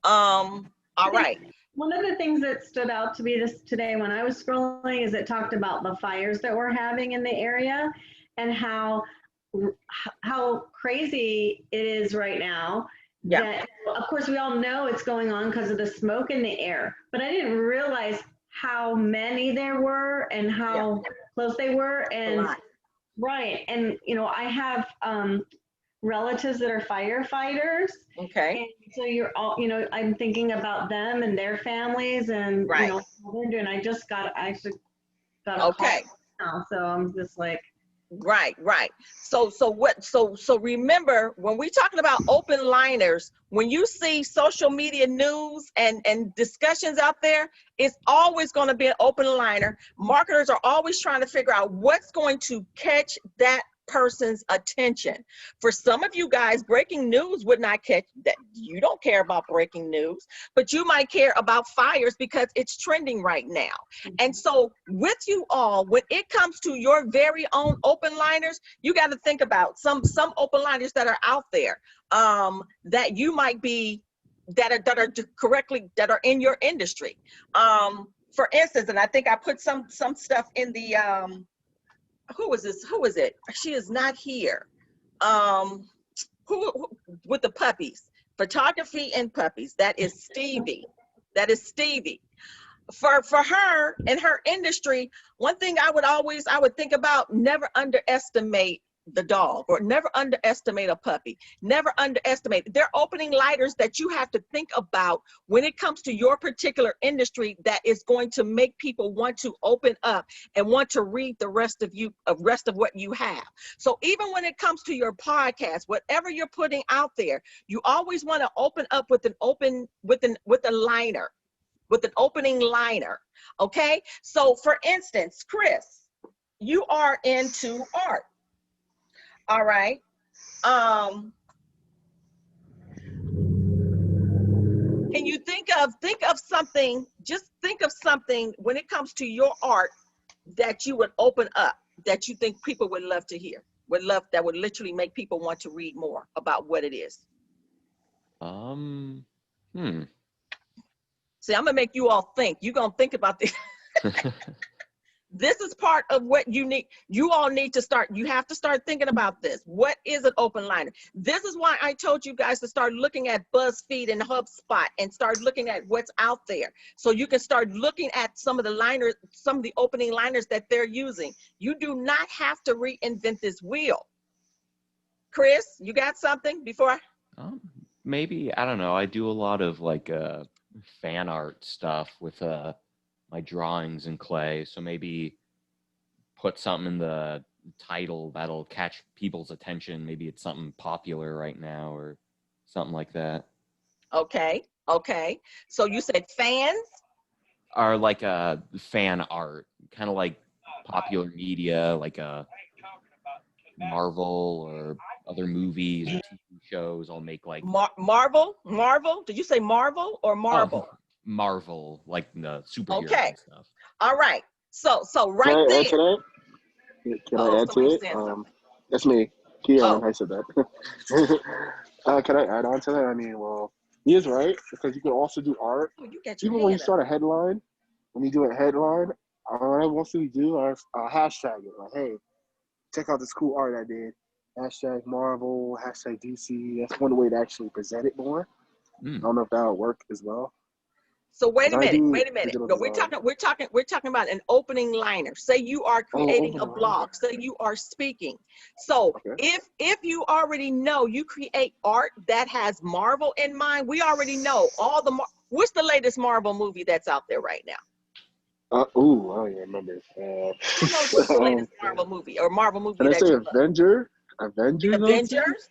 All right. One of the things that stood out to me today when I was scrolling is it talked about the fires that we're having in the area and how crazy it is right now. Yeah. That, of course, we all know it's going on because of the smoke in the air, but I didn't realize how many there were and how close they were. And right. And, I have relatives that are firefighters. Okay. And so you're all, I'm thinking about them and their families and, right. What they're doing. I actually got a okay. call now, so I'm just like. Right. So remember, when we're talking about open liners, when you see social media news and discussions out there, it's always going to be an open liner. Marketers are always trying to figure out what's going to catch that person's attention. For some of you guys, breaking news would not catch that. You don't care about breaking news, but you might care about fires because it's trending right now. And so with you all, when it comes to your very own open liners, you got to think about some open liners that are out there that you might be that are in your industry. For instance, and I think I put some stuff in the who is this? Who is it? She is not here. Who with the puppies? Photography and puppies. That is Stevie. For her in her industry, one thing I would think about, never underestimate the dog, or never underestimate a puppy. Never underestimate. There are opening liners that you have to think about when it comes to your particular industry that is going to make people want to open up and want to read the rest of what you have. So even when it comes to your podcast, whatever you're putting out there, you always want to open up with an liner, with an opening liner. Okay? So for instance, Chris, you are into art. All right. Can you think of something, just think of something when it comes to your art that you would open up, that you think people would love to hear, that would literally make people want to read more about what it is? See, I'm gonna make you all think. You're gonna think about this. This is part of what you all need to start. You have to start thinking about this. What is an open liner? This is why I told you guys to start looking at BuzzFeed and HubSpot and start looking at what's out there. So you can start looking at some of the opening liners that they're using. You do not have to reinvent this wheel. Chris, you got something before? Maybe, I don't know. I do a lot of like fan art stuff with my drawings in clay, so maybe put something in the title that'll catch people's attention. Maybe it's something popular right now or something like that. Okay. So you said fans? Or like a fan art, kind of like popular media, like a Marvel or other movies or TV shows. I'll make like Marvel? Did you say Marvel or Marble? Oh, Marvel, like the superhero and stuff. All right. So right there. Can I add to it? That's me. Keon, I said that. Can I add on to that? I mean, well, he is right, because you can also do art. Even when you start a headline, when you do a headline, what I mostly do is hashtag it. Like, hey, check out this cool art I did. Hashtag Marvel, hashtag DC. That's one way to actually present it more. I don't know if that'll work as well. So wait a minute. No, we're talking about an opening liner. Say you are creating a blog. Say you are speaking. So if you already know you create art that has Marvel in mind, we already know what's the latest Marvel movie that's out there right now? I don't even remember. Who knows what's the latest Marvel movie or Marvel movie? Can I say Avengers?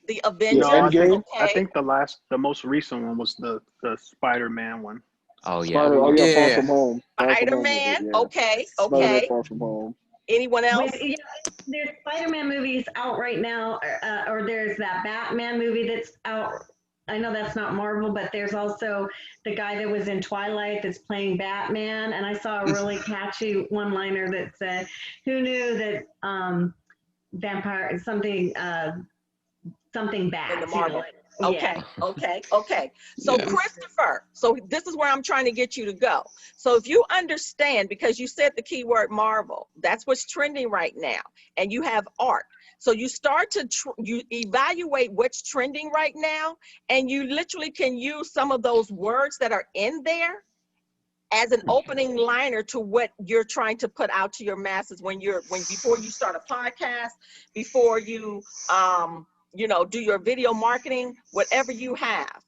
The Avengers. No, I think the most recent one was the Spider-Man one. Oh yeah. Far From Home. Spider-Man. Okay. Spider-Man Far From Home. Anyone else? There's Spider-Man movies out right now, or there's that Batman movie that's out. I know that's not Marvel, but there's also the guy that was in Twilight that's playing Batman. And I saw a really catchy one-liner that said, "Who knew that vampire something bad?" In the Marvel. Okay. So Christopher, so this is where I'm trying to get you to go. So if you understand, because you said the keyword Marvel, that's what's trending right now, and you have art. So you start to you evaluate what's trending right now, and you literally can use some of those words that are in there as an opening liner to what you're trying to put out to your masses before you start a podcast, before you do your video marketing, whatever you have.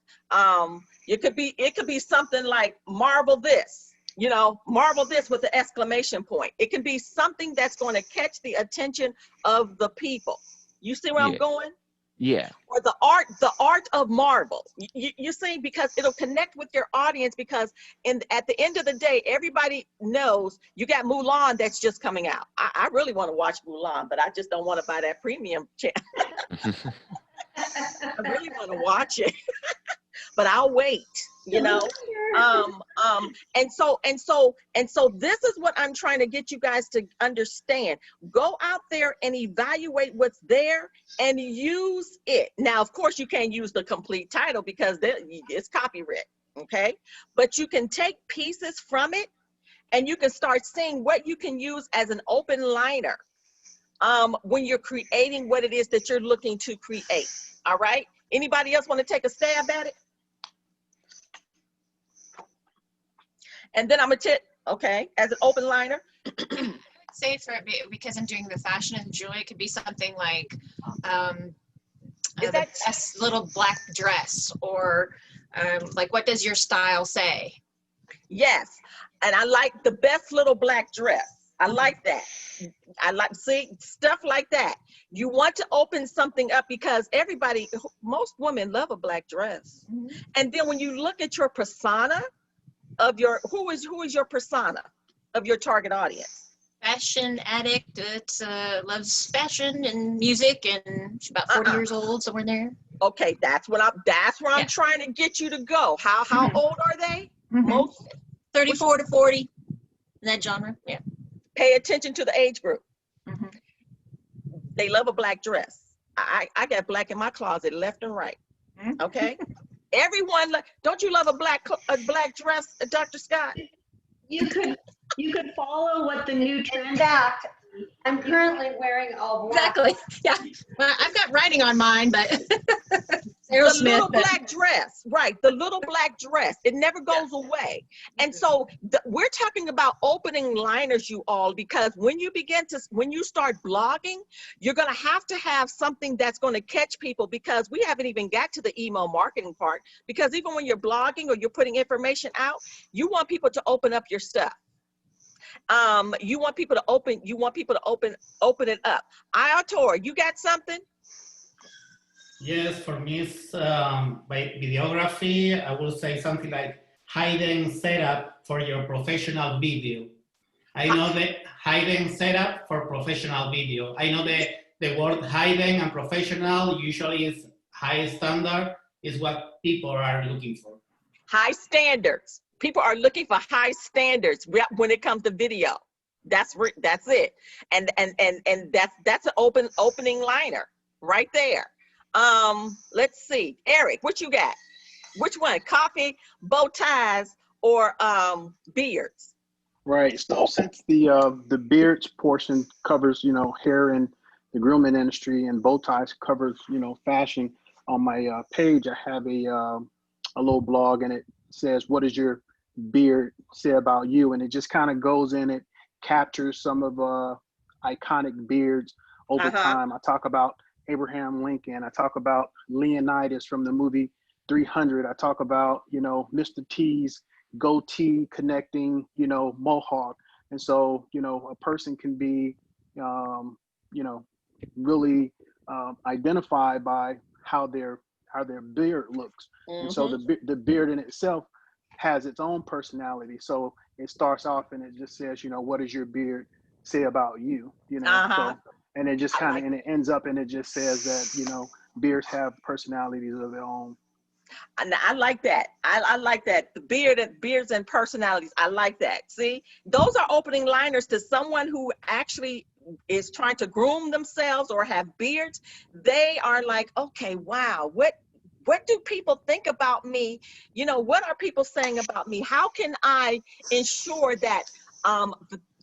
It could be something like Marvel this, Marvel this with the exclamation point. It can be something that's going to catch the attention of the people. You see where I'm going? Yeah. Or the art of Marvel. You see, because it'll connect with your audience, because at the end of the day, everybody knows you got Mulan that's just coming out. I really want to watch Mulan, but I just don't want to buy that premium channel. I really want to watch it, but I'll wait, and so this is what I'm trying to get you guys to understand. Go out there and evaluate what's there and use it. Now, of course, you can't use the complete title because it's copyright, okay? But you can take pieces from it and you can start seeing what you can use as an open liner when you're creating what it is that you're looking to create. All right? Anybody else want to take a stab at it? And then I'm going to as an open liner, say because I'm doing the fashion and jewelry, it could be something like Is the that best little black dress, or like, what does your style say? Yes, and I like the best little black dress. I like that. I like, see, stuff like that. You want to open something up because most women love a black dress. And then when you look at your persona of who is your persona of your target audience? Fashion addict that loves fashion and music, and she's about 40 years old, somewhere there. Okay, that's where I'm trying to get you to go. How old are they? Most 34 to 40 in that genre. Yeah. Pay attention to the age group. They love a black dress. I got black in my closet, left and right. Okay. Everyone, don't you love a black dress, Dr. Scott? You could follow what the new trend. In fact, I'm currently wearing all black. Exactly. Yeah. Well, I've got writing on mine, but The little black dress, right? The little black dress. It never goes away. And so we're talking about opening liners, you all, because when you start blogging, you're going to have something that's going to catch people, because we haven't even got to the email marketing part. Because even when you're blogging or you're putting information out, you want people to open up your stuff. You want people to open it up. Ayator, you got something? Yes, for me it's by videography. I will say something like hidden setup for your professional video. I know the hidden setup for professional video. I know the word hidden and professional usually is high standard is what people are looking for. High standards. People are looking for high standards when it comes to video. That's it. And that's an opening liner right there. Let's see. Eric, what you got? Which one? Coffee, bow ties, or beards? Right. So since the beards portion covers, hair in the grooming industry, and bow ties covers, fashion, on my page, I have a little blog, and it says, "What does your beard say about you?" And it just kind of goes in, it captures some of iconic beards over time. I talk about Abraham Lincoln. I talk about Leonidas from the movie 300. I talk about, Mr. T's goatee connecting, mohawk. And so, a person can be, really identified by how their beard looks. And so the beard in itself has its own personality. So it starts off and it just says, what does your beard say about you? So, and it just kind of, and it ends up and it just says that, beards have personalities of their own. And I like that. I like that. The beards and personalities. I like that. See, those are opening liners to someone who actually is trying to groom themselves or have beards. They are like, okay, wow, what do people think about me? What are people saying about me? How can I ensure that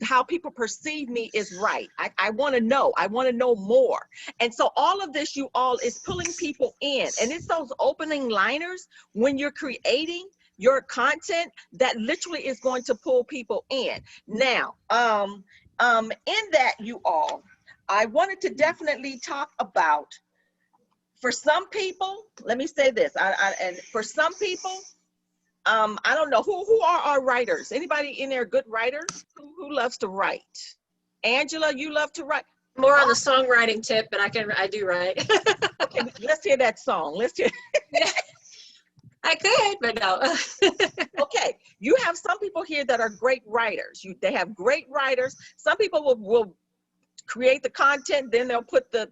how people perceive me is right? I want to know. I want to know more. And so all of this, you all, is pulling people in. And it's those opening liners when you're creating your content that literally is going to pull people in. Now, in that, you all, I wanted to definitely talk about, for some people, let me say this, and for some people, I don't know, who are our writers? Anybody in there good writers? Who loves to write? Angela, you love to write? More on the songwriting tip, but I do write. Okay, let's hear that song. Let's hear. I could, but no. Okay, you have some people here that are great writers. They have great writers. Some people will create the content, then they'll put the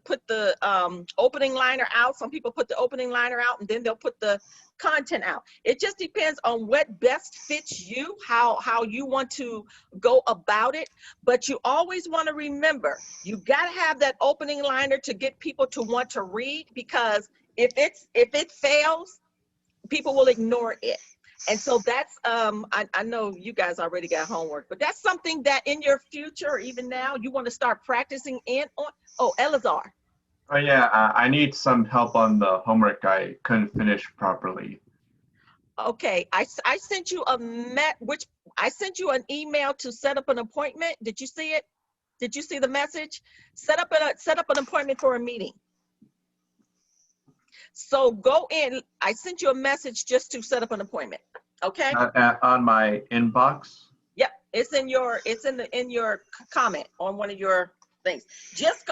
opening liner out. Some people put the opening liner out and then they'll put the content out. It just depends on what best fits you, how you want to go about it. But you always want to remember, you got to have that opening liner to get people to want to read, because if it fails, people will ignore it. And so that's, I know you guys already got homework, but that's something that in your future, or even now, you want to start practicing on. Oh, Elazar. Oh yeah, I need some help on the homework. I couldn't finish properly. Okay, I sent you I sent you an email to set up an appointment. Did you see it? Did you see the message? Set up an appointment for a meeting. So go in. I sent you a message just to set up an appointment. Okay. On my inbox. Yep, it's in your comment on one of your things.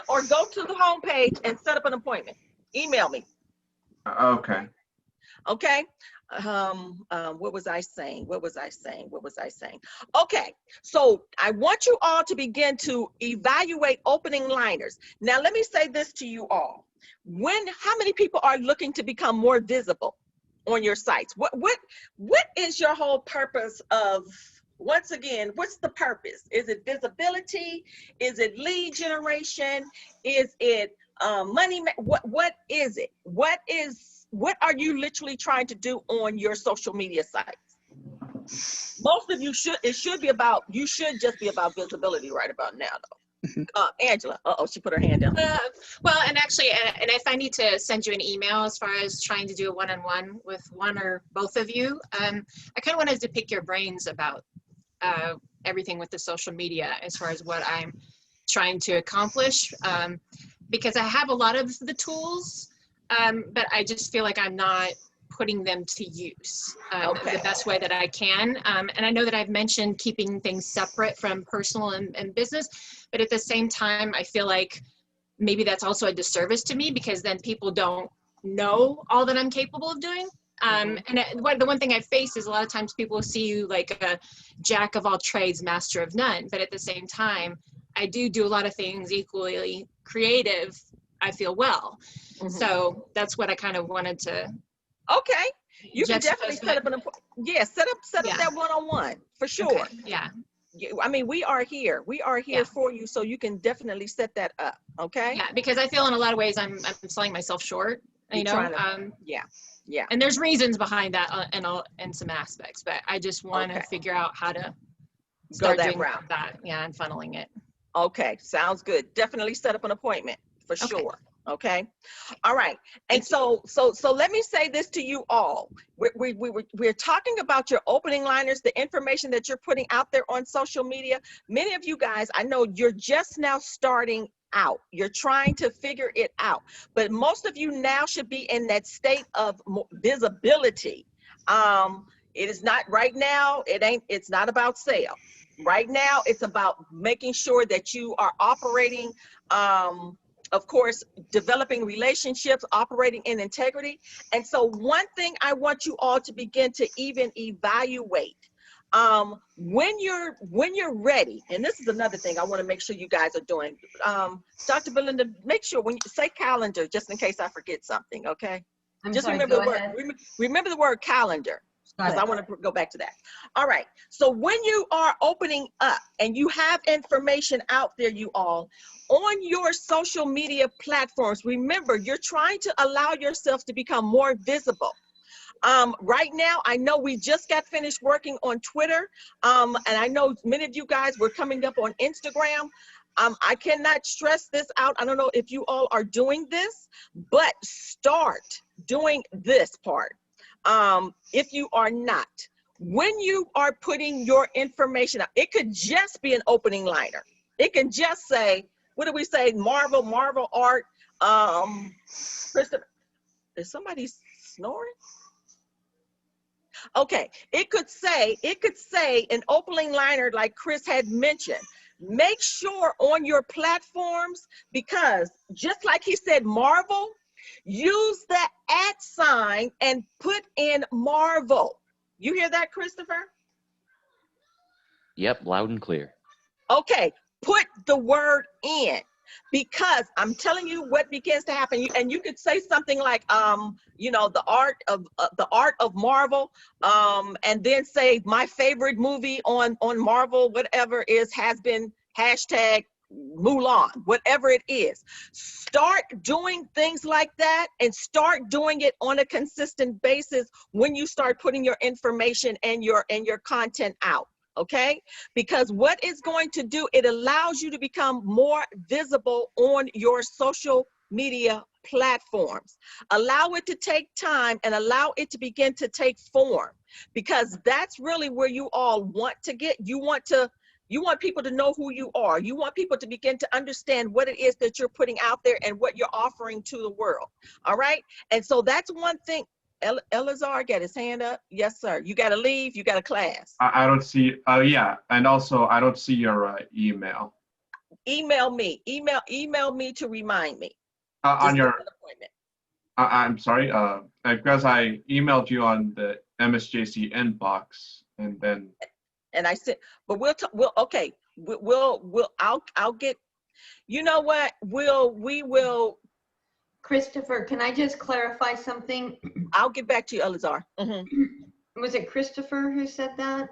Or go to the homepage and set up an appointment. Email me. Okay. Okay. What was I saying? Okay, so I want you all to begin to evaluate opening liners. Now, let me say this to you all. How many people are looking to become more visible on your sites? What is your whole purpose of, once again, what's the purpose? Is it visibility? Is it lead generation? Is it money? What is it? What are you literally trying to do on your social media sites? Most of you you should just be about visibility right about now, though. Angela, she put her hand down. Well, and actually, and if I need to send you an email as far as trying to do a one-on-one with one or both of you, I kind of wanted to pick your brains about everything with the social media as far as what I'm trying to accomplish, because I have a lot of the tools, but I just feel like I'm not putting them to use the best way that I can. And I know that I've mentioned keeping things separate from personal and business, but at the same time, I feel like maybe that's also a disservice to me, because then people don't know all that I'm capable of doing. And the one thing I face is a lot of times people see you like a jack of all trades, master of none. But at the same time, I do a lot of things equally creative, I feel well. So that's what I kind of wanted to. Okay. You can definitely set up set up that one-on-one for sure. Okay. Yeah. I mean, we are here for you, so you can definitely set that up. Okay. Yeah, because I feel in a lot of ways I'm selling myself short, you know. Yeah. And there's reasons behind that in some aspects, but I just want to figure out how to start doing that. Yeah, and funneling it. Okay, sounds good. Definitely set up an appointment for sure. Okay. All right. And so let me say this to you all. We're talking about your opening liners, the information that you're putting out there on social media. Many of you guys, I know you're just now starting out. You're trying to figure it out. But most of you now should be in that state of visibility. It is not right now. It's not about sale. Right now, it's about making sure that you are operating, of course, developing relationships, operating in integrity. And so one thing I want you all to begin to even evaluate when you're ready, and this is another thing I want to make sure you guys are doing. Dr. Belinda, make sure when you say calendar, just in case I forget something, okay? Remember the word calendar, because I want to go back to that. All right, so when you are opening up and you have information out there, you all, on your social media platforms, remember, you're trying to allow yourself to become more visible. Right now, I know we just got finished working on Twitter, and I know many of you guys were coming up on Instagram. I cannot stress this out. I don't know if you all are doing this, but start doing this part. If you are not, when you are putting your information out, it could just be an opening liner. It can just say, what do we say? Marvel art. Christopher, is somebody snoring? Okay, it could say an opening liner like Chris had mentioned. Make sure on your platforms, because just like he said, Marvel, use the @ and put in Marvel. You hear that, Christopher? Yep, loud and clear. Okay, put the word in, because I'm telling you what begins to happen. And you could say something like, you know, the art of Marvel, and then say my favorite movie on Marvel, whatever has been #Mulan, whatever it is. Start doing things like that, and start doing it on a consistent basis when you start putting your information and your content out. Okay, because what it's going to do, it allows you to become more visible on your social media platforms. Allow it to take time and allow it to begin to take form, because that's really where you all want to get. You want to You want people to know who you are. You want people to begin to understand what it is that you're putting out there and what you're offering to the world. All right. And so that's one thing. Elazar got his hand up. Yes, sir. You got to leave. You got a class. I don't see. Yeah, and also I don't see your email. Email me. Email me to remind me. On your appointment. I'm sorry. Because I emailed you on the MSJC inbox, and then. And I said, but okay. I'll get. You know what? We will. Christopher, can I just clarify something? I'll get back to you, Elazar. Was it Christopher who said that?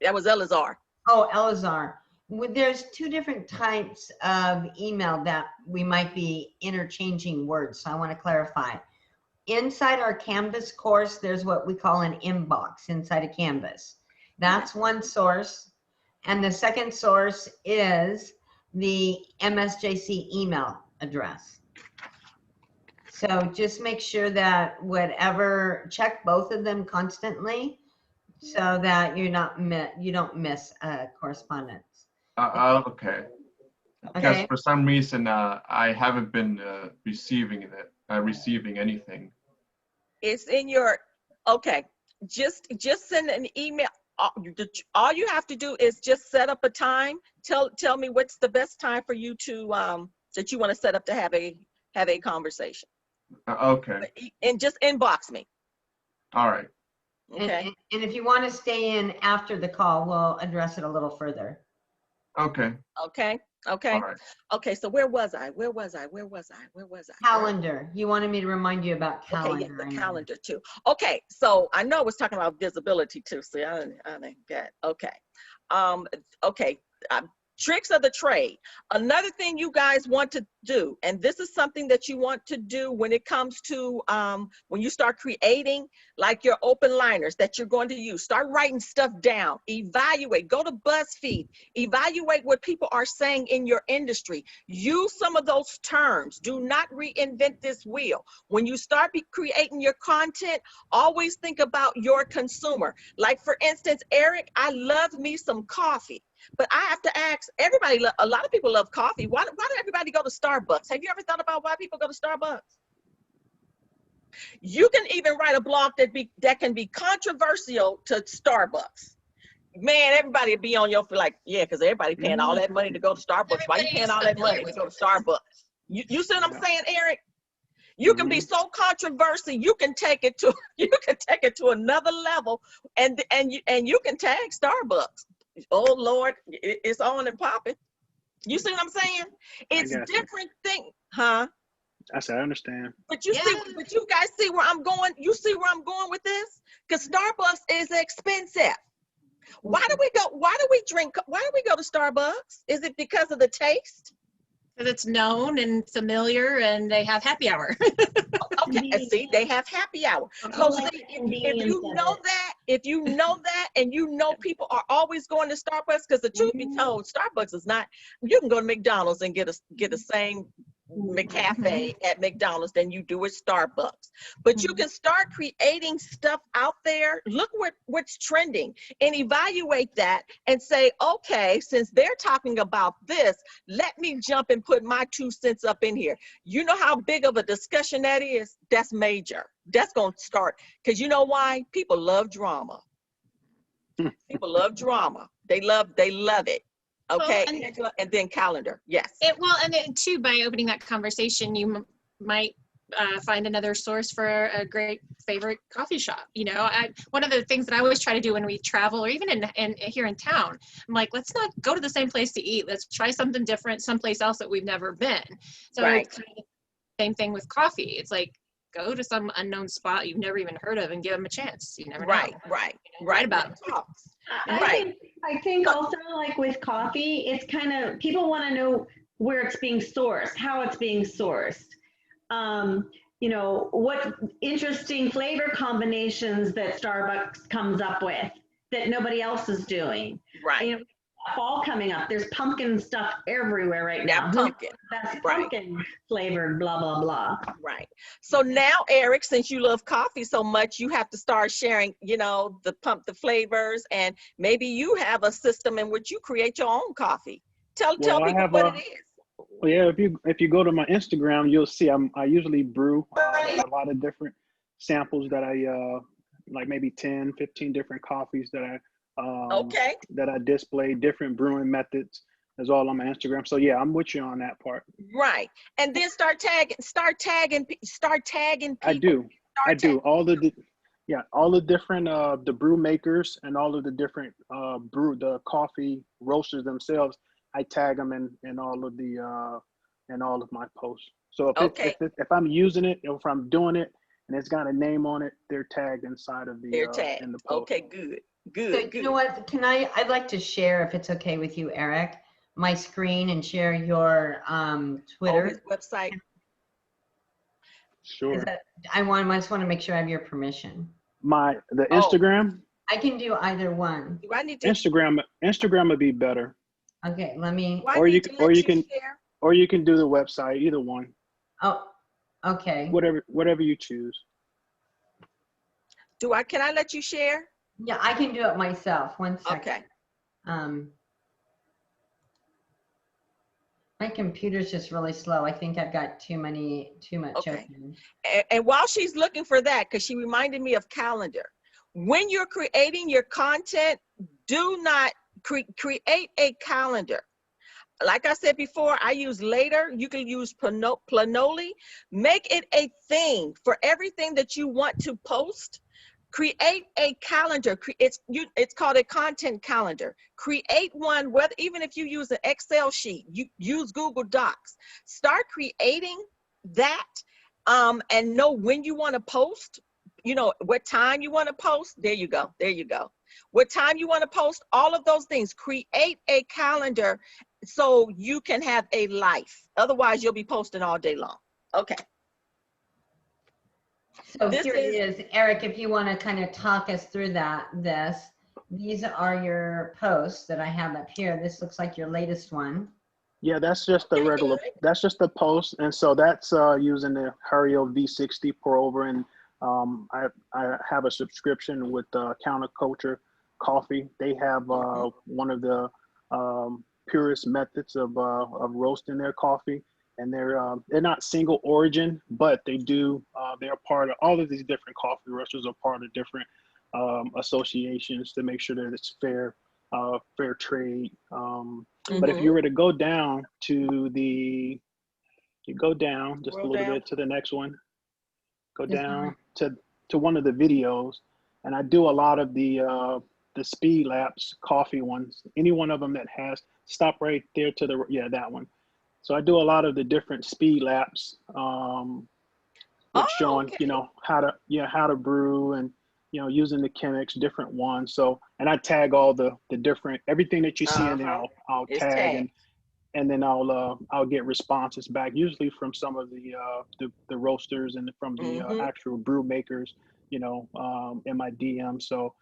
That was Elazar. Oh, Elazar. There's two different types of email that we might be interchanging words, so I want to clarify. Inside our Canvas course, there's what we call an inbox inside of Canvas. That's one source. And the second source is the MSJC email address. So just make sure that check both of them constantly so that you don't miss correspondence. Okay. Because for some reason I haven't been receiving anything. It's in your, okay. Just send an email. All you have to do is just set up a time. Tell me what's the best time for you to that you want to set up to have a conversation. Okay. And just inbox me. All right. Okay. And if you want to stay in after the call, we'll address it a little further. Okay. Okay. Okay. All right. Okay. So where was I? Calendar. You wanted me to remind you about calendar. Okay, yeah, the calendar too. Okay. So I know I was talking about visibility too. See, I didn't get. Okay. Okay. Tricks of the trade. Another thing you guys want to do, and this is something that you want to do when it comes to when you start creating like your open liners that you're going to use. Start writing stuff down. Evaluate. Go to BuzzFeed. Evaluate what people are saying in your industry. Use some of those terms. Do not reinvent this wheel. When you start creating your content, always think about your consumer. Like for instance, Eric, I love me some coffee. But I have to ask everybody, a lot of people love coffee. Why do everybody go to Starbucks? Have you ever thought about why people go to Starbucks? You can even write a blog that can be controversial to Starbucks. Man, everybody would be on your feet like, yeah, because everybody paying all that money to go to Starbucks. Why you paying all that money to go to Starbucks? You see what I'm saying, Eric? You can be so controversial, you can take it to another level, and you can tag Starbucks. Oh Lord, it's on and popping. You see what I'm saying? It's different thing, huh? I said I understand. But you guys see where I'm going. You see where I'm going with this? Because Starbucks is expensive. Why do we go to Starbucks? Is it because of the taste? Because it's known and familiar, and they have happy hour. Okay, and see, they have happy hour. So see, if you know that, and you know people are always going to Starbucks, because the truth be told, Starbucks is not. You can go to McDonald's and get the same McCafe at McDonald's than you do at Starbucks. But you can start creating stuff out there. Look what's trending and evaluate that and say, okay, since they're talking about this, let me jump and put my 2 cents up in here. You know how big of a discussion that is? That's major. That's going to start, because you know why? People love drama. People love drama. They love it. Okay, well, and then calendar, yes. And then too, by opening that conversation, you might find another source for a great favorite coffee shop. You know, one of the things that I always try to do when we travel, or even here in town, I'm like, let's not go to the same place to eat. Let's try something different, someplace else that we've never been. So right. It's kind of the same thing with coffee. It's like, go to some unknown spot you've never even heard of and give them a chance. You never know. Right about it. I think also, like with coffee, it's kind of, people want to know where it's being sourced, how it's being sourced. You know, what interesting flavor combinations that Starbucks comes up with that nobody else is doing. Right. You know, fall coming up. There's pumpkin stuff everywhere right now. Yeah, pumpkin. That's Right. pumpkin flavored, blah, blah, blah. Right. So now, Eric, since you love coffee so much, you have to start sharing, you know, the flavors, and maybe you have a system in which you create your own coffee. Tell people what it is. Well, yeah, if you go to my Instagram, you'll see I usually brew a lot of different samples that I like maybe 10, 15 different coffees that I display, different brewing methods. Is all on my Instagram. So yeah, I'm with you on that part. Right. And then start tagging people. I do all the different the brew makers and all of the different the coffee roasters themselves. I tag them in all of my posts. So if I'm using it, if I'm doing it and it's got a name on it, they're tagged inside of the in the post. Okay, good. So you know what? I'd like to share, if it's okay with you, Eric, my screen and share your Twitter website. Sure. I just want to make sure I have your permission. The Instagram. I can do either one. Do I need to? Instagram would be better. Okay, let me. Or you can do the website. Either one. Oh, okay. Whatever you choose. Can I let you share? Yeah, I can do it myself. 1 second. Okay. My computer's just really slow. I think I've got too much open. And while she's looking for that, because she reminded me of calendar. When you're creating your content, do not create a calendar. Like I said before, I use Later. You can use Planoly. Make it a thing for everything that you want to post. Create a calendar. It's called a content calendar. Create one, even if you use an Excel sheet, you use Google Docs. Start creating that and know when you want to post, you know, what time you want to post. There you go. What time you want to post, all of those things. Create a calendar so you can have a life. Otherwise, you'll be posting all day long. Okay. So here it is, Eric, if you want to kind of talk us through these are your posts that I have up here. This looks like your latest one. Yeah, that's just the regular, that's just the post. And so that's using the Hario V60 pour over. And I have a subscription with Counterculture Coffee. They have one of the purest methods of roasting their coffee. And they're not single origin, but they do, they're part of all of these different coffee roasters are part of different associations to make sure that it's fair trade. But if you were to go down to just a little bit to the next one, go down to one of the videos, and I do a lot of the Speed Labs coffee ones. Any one of them that has, stop right there to that one. So I do a lot of the different Speed Labs, showing you know how to brew and using the chemics, different ones. So and I tag all the different everything that you see in there. I'll tag and then I'll get responses back, usually from some of the roasters and from the actual brew makers, in my DM. So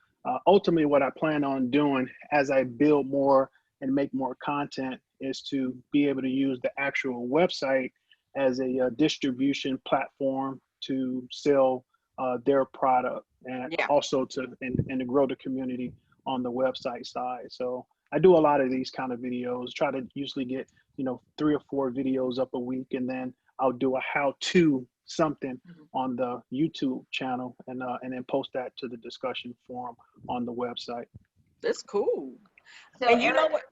ultimately, what I plan on doing as I build more and make more content is to be able to use the actual website as a distribution platform to sell their product and also to grow the community on the website side. So I do a lot of these kind of videos, try to usually get 3 or 4 videos up a week, and then I'll do a how-to something on the YouTube channel and then post that to the discussion forum on the website. That's cool. So and you know what?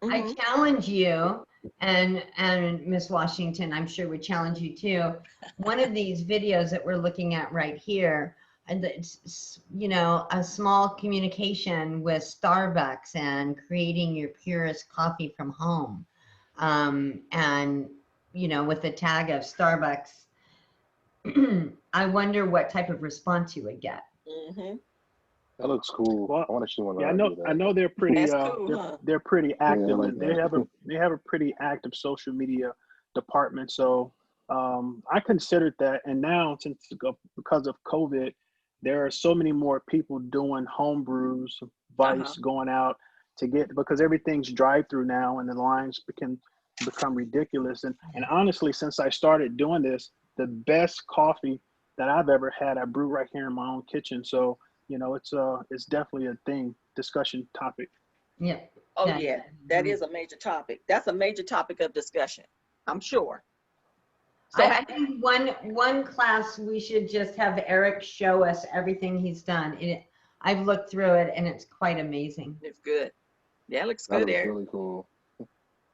I challenge you, and Miss Washington, I'm sure would challenge you too. One of these videos that we're looking at right here, and it's a small communication with Starbucks and creating your purest coffee from home, and with the tag of Starbucks. I wonder what type of response you would get. That looks cool. Well, I want to see one. Yeah, I know they're pretty. They're pretty active. Yeah, they have a pretty active social media department. So I considered that, and now because of COVID, there are so many more people doing home brews, Vice going out to get, because everything's drive-through now and the lines can become ridiculous. And honestly, since I started doing this, the best coffee that I've ever had, I brew right here in my own kitchen. So, you know, it's definitely a discussion topic. Yeah. Oh yeah, that is a major topic. That's a major topic of discussion, I'm sure. So I think one class we should just have Eric show us everything he's done. I've looked through it and it's quite amazing. It's good. Yeah, it looks That good, looks Eric. really cool.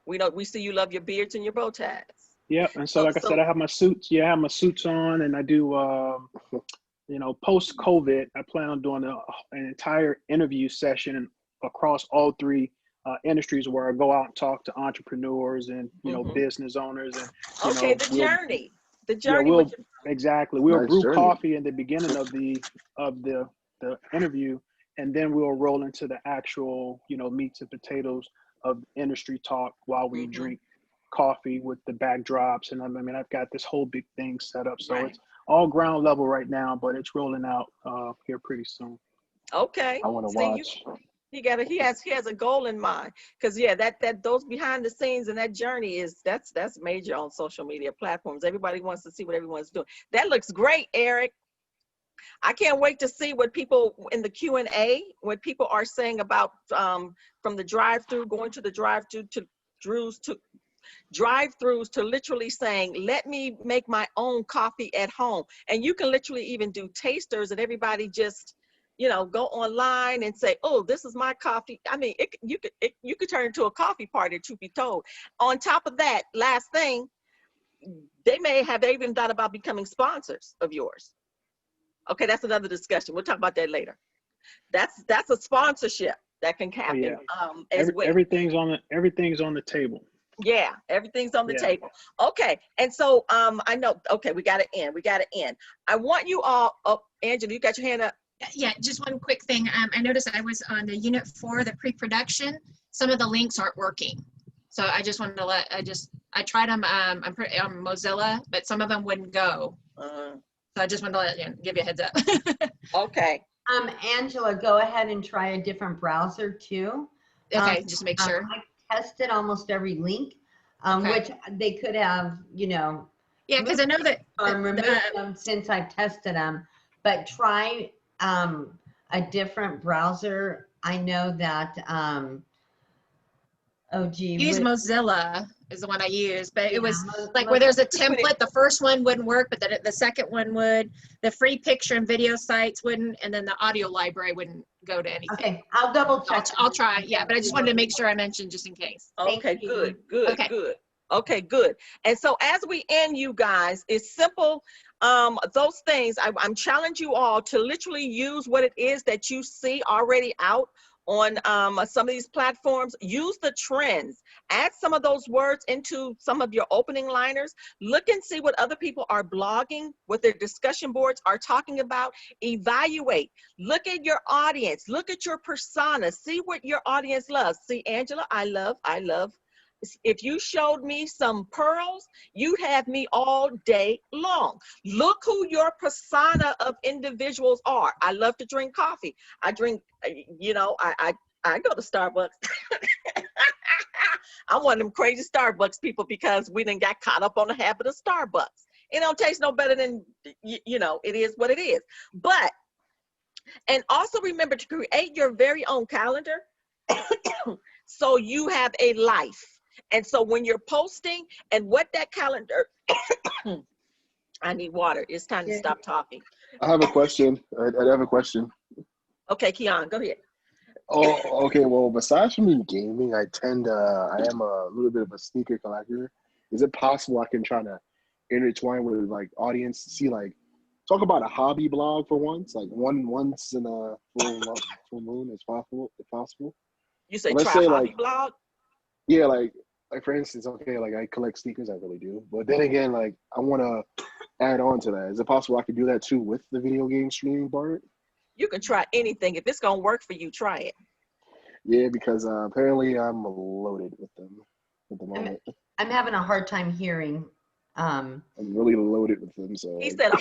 We see you love your beards and your bow ties. Yeah, and so like I said, I have my suits. Yeah, I have my suits on, and I do. You know, post COVID, I plan on doing an entire interview session across all three industries, where I go out and talk to entrepreneurs and business owners and the journey. Yeah, exactly. We'll Nice brew journey. coffee in the beginning of the interview, and then we'll roll into the actual meats and potatoes of industry talk while we drink coffee with the backdrops. And I mean, I've got this whole big thing set up, so it's all ground level right now, but it's rolling out here pretty soon. Okay. I want to watch. He has a goal in mind, because that those behind the scenes and that journey that's major on social media platforms. Everybody wants to see what everyone's doing. That looks great, Eric. I can't wait to see what people in the Q&A, what people are saying about from the drive-through, going to the drive-through to drive-throughs to literally saying, let me make my own coffee at home. And you can literally even do tasters, and everybody just go online and say, oh, this is my coffee. I mean, you could turn into a coffee party, truth be told. On top of that, last thing, they even thought about becoming sponsors of yours. Okay, that's another discussion. We'll talk about that later. That's a sponsorship that can happen as well. Everything's on the table. Yeah, everything's on the table. Okay, and so I know. Okay, we got to end. I want you all. Oh, Angela, you got your hand up. Yeah, just one quick thing. I noticed I was on the Unit 4, the pre-production. Some of the links aren't working. So I just wanted to I tried them on Mozilla, but some of them wouldn't go. So I just wanted to give you a heads up. Okay. Angela, go ahead and try a different browser too. Okay, just make sure. I tested almost every link, which they could have, Yeah, because I know that removed them since I've tested them, but try a different browser. I know that use Mozilla is the one I use, but it was like where there's a template, the first one wouldn't work, but the second one would. The free picture and video sites wouldn't, and then the audio library wouldn't go to anything. Okay, I'll double check. I'll try, but I just wanted to make sure I mentioned just in case. Okay, good. Okay, good. And so as we end, you guys, it's simple. Those things, I'm challenging you all to literally use what it is that you see already out on some of these platforms. Use the trends. Add some of those words into some of your opening liners. Look and see what other people are blogging, what their discussion boards are talking about. Evaluate. Look at your audience. Look at your persona. See what your audience loves. See, Angela, I love. If you showed me some pearls, you'd have me all day long. Look who your persona of individuals are. I love to drink coffee. I drink, I go to Starbucks. I'm one of them crazy Starbucks people because we done got caught up on the habit of Starbucks. It don't taste no better than, it is what it is. But, and also remember to create your very own calendar so you have a life. And so when you're posting and what that calendar, I need water. It's time to stop talking. I have a question. I have a question. Okay, Keon, go ahead. Oh, okay. Well, besides from me gaming, I am a little bit of a sneaker collector. Is it possible I can try to intertwine with like audience, see like talk about a hobby blog for once, like once in a full moon, if possible. You say try a hobby blog? Yeah, like for instance, okay, like I collect sneakers, I really do. But then again, like I want to add on to that. Is it possible I could do that too with the video game streaming part? You can try anything. If it's gonna work for you, try it. Yeah, because apparently I'm loaded with them at the moment. I'm having a hard time hearing. I'm really loaded with them. So He said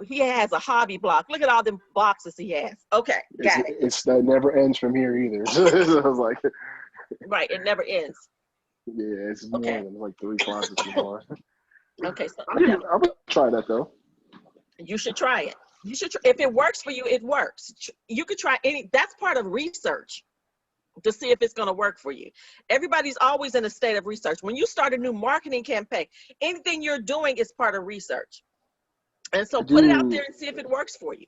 he has a hobby block. Look at all them boxes he has. Okay, got it. It's that never ends from here either. So I was like, right, it never ends. Yeah, it's more than like 3 closets more. Okay, so I'm gonna try that though. You should try it. You should if it works for you, it works. You could try that's part of research to see if it's going to work for you. Everybody's always in a state of research. When you start a new marketing campaign, anything you're doing is part of research. And so put it out there and see if it works for you.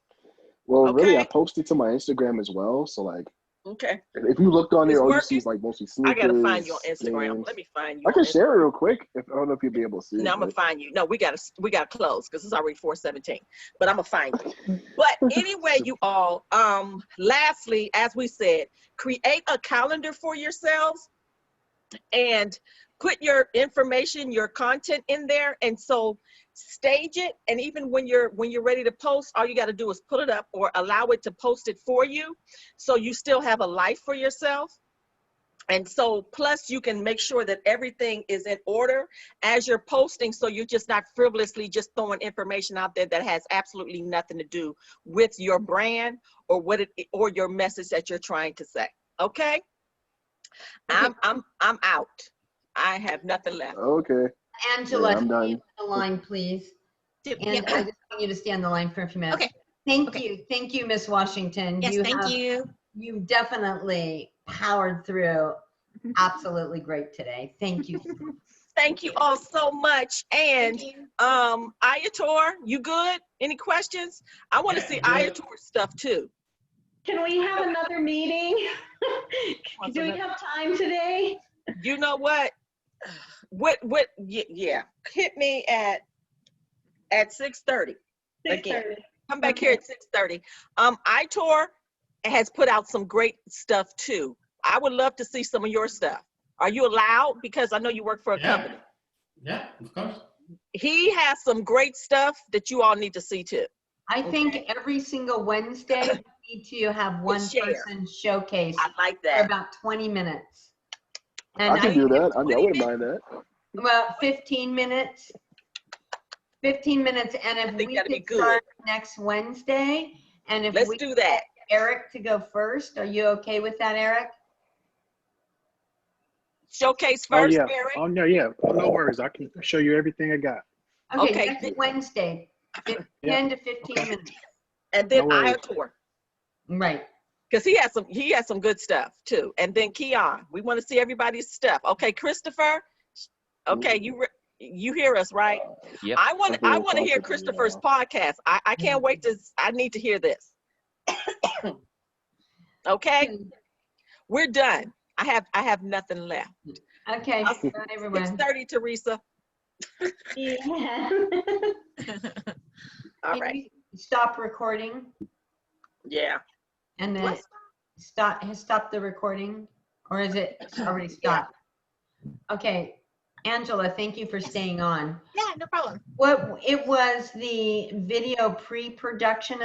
Well, really, I posted to my Instagram as well. So like, if you looked on there, all you see is like mostly sneakers. I gotta find you on Instagram. Games. Let me find you. I can share it real quick. I don't know if you'll be able to see it. No, I'm gonna find you. No, we gotta close because it's already 4:17. But I'm gonna find you. But anyway, you all. Lastly, as we said, create a calendar for yourselves and put your information, your content in there, and so stage it. And even when you're ready to post, all you got to do is put it up or allow it to post it for you, so you still have a life for yourself. And so plus you can make sure that everything is in order as you're posting, so you're just not frivolously just throwing information out there that has absolutely nothing to do with your brand or or your message that you're trying to say. Okay? I'm out. I have nothing left. Okay. Angela, I'm done. stay on the line, please. And I just want you to stay on the line for a few minutes. Okay. Thank you, Miss Washington. Yes, thank you. You definitely powered through absolutely great today. Thank you. Thank you all so much. And Ayator, you good? Any questions? I want to see Ayator stuff too. Can we have another meeting? Do we have time today? You know what? Yeah, hit me at 6:30 again. Come back here at 6:30. Itor has put out some great stuff too. I would love to see some of your stuff. Are you allowed? Because I know you work for a company. Yeah, of course. He has some great stuff that you all need to see too. I think every single Wednesday we need to have one person showcase. I like that. For about 20 minutes. And I can do that. I wouldn't mind that. Well, 15 minutes. 15 minutes. And if we could start next Wednesday, and if Let's do that. Eric to go first, are you okay with that, Eric? Showcase first, Eric? Oh, no, yeah. Oh, no worries. I can show you everything I got. Okay. Next Wednesday, 10 to 15 minutes. And then Ayator. Right. Because he has some good stuff too. And then Keon, we want to see everybody's stuff. Okay, Christopher. Okay, you hear us, right? Yep. I want to hear Christopher's podcast. I can't wait I need to hear this. Okay, we're done. I have nothing left. Okay, bye everyone. 6:30, Teresa. Yeah. All right. Stop recording. Yeah. And then stop the recording, or is it already stopped? Okay, Angela, thank you for staying on. Yeah, no problem. It was the video pre-production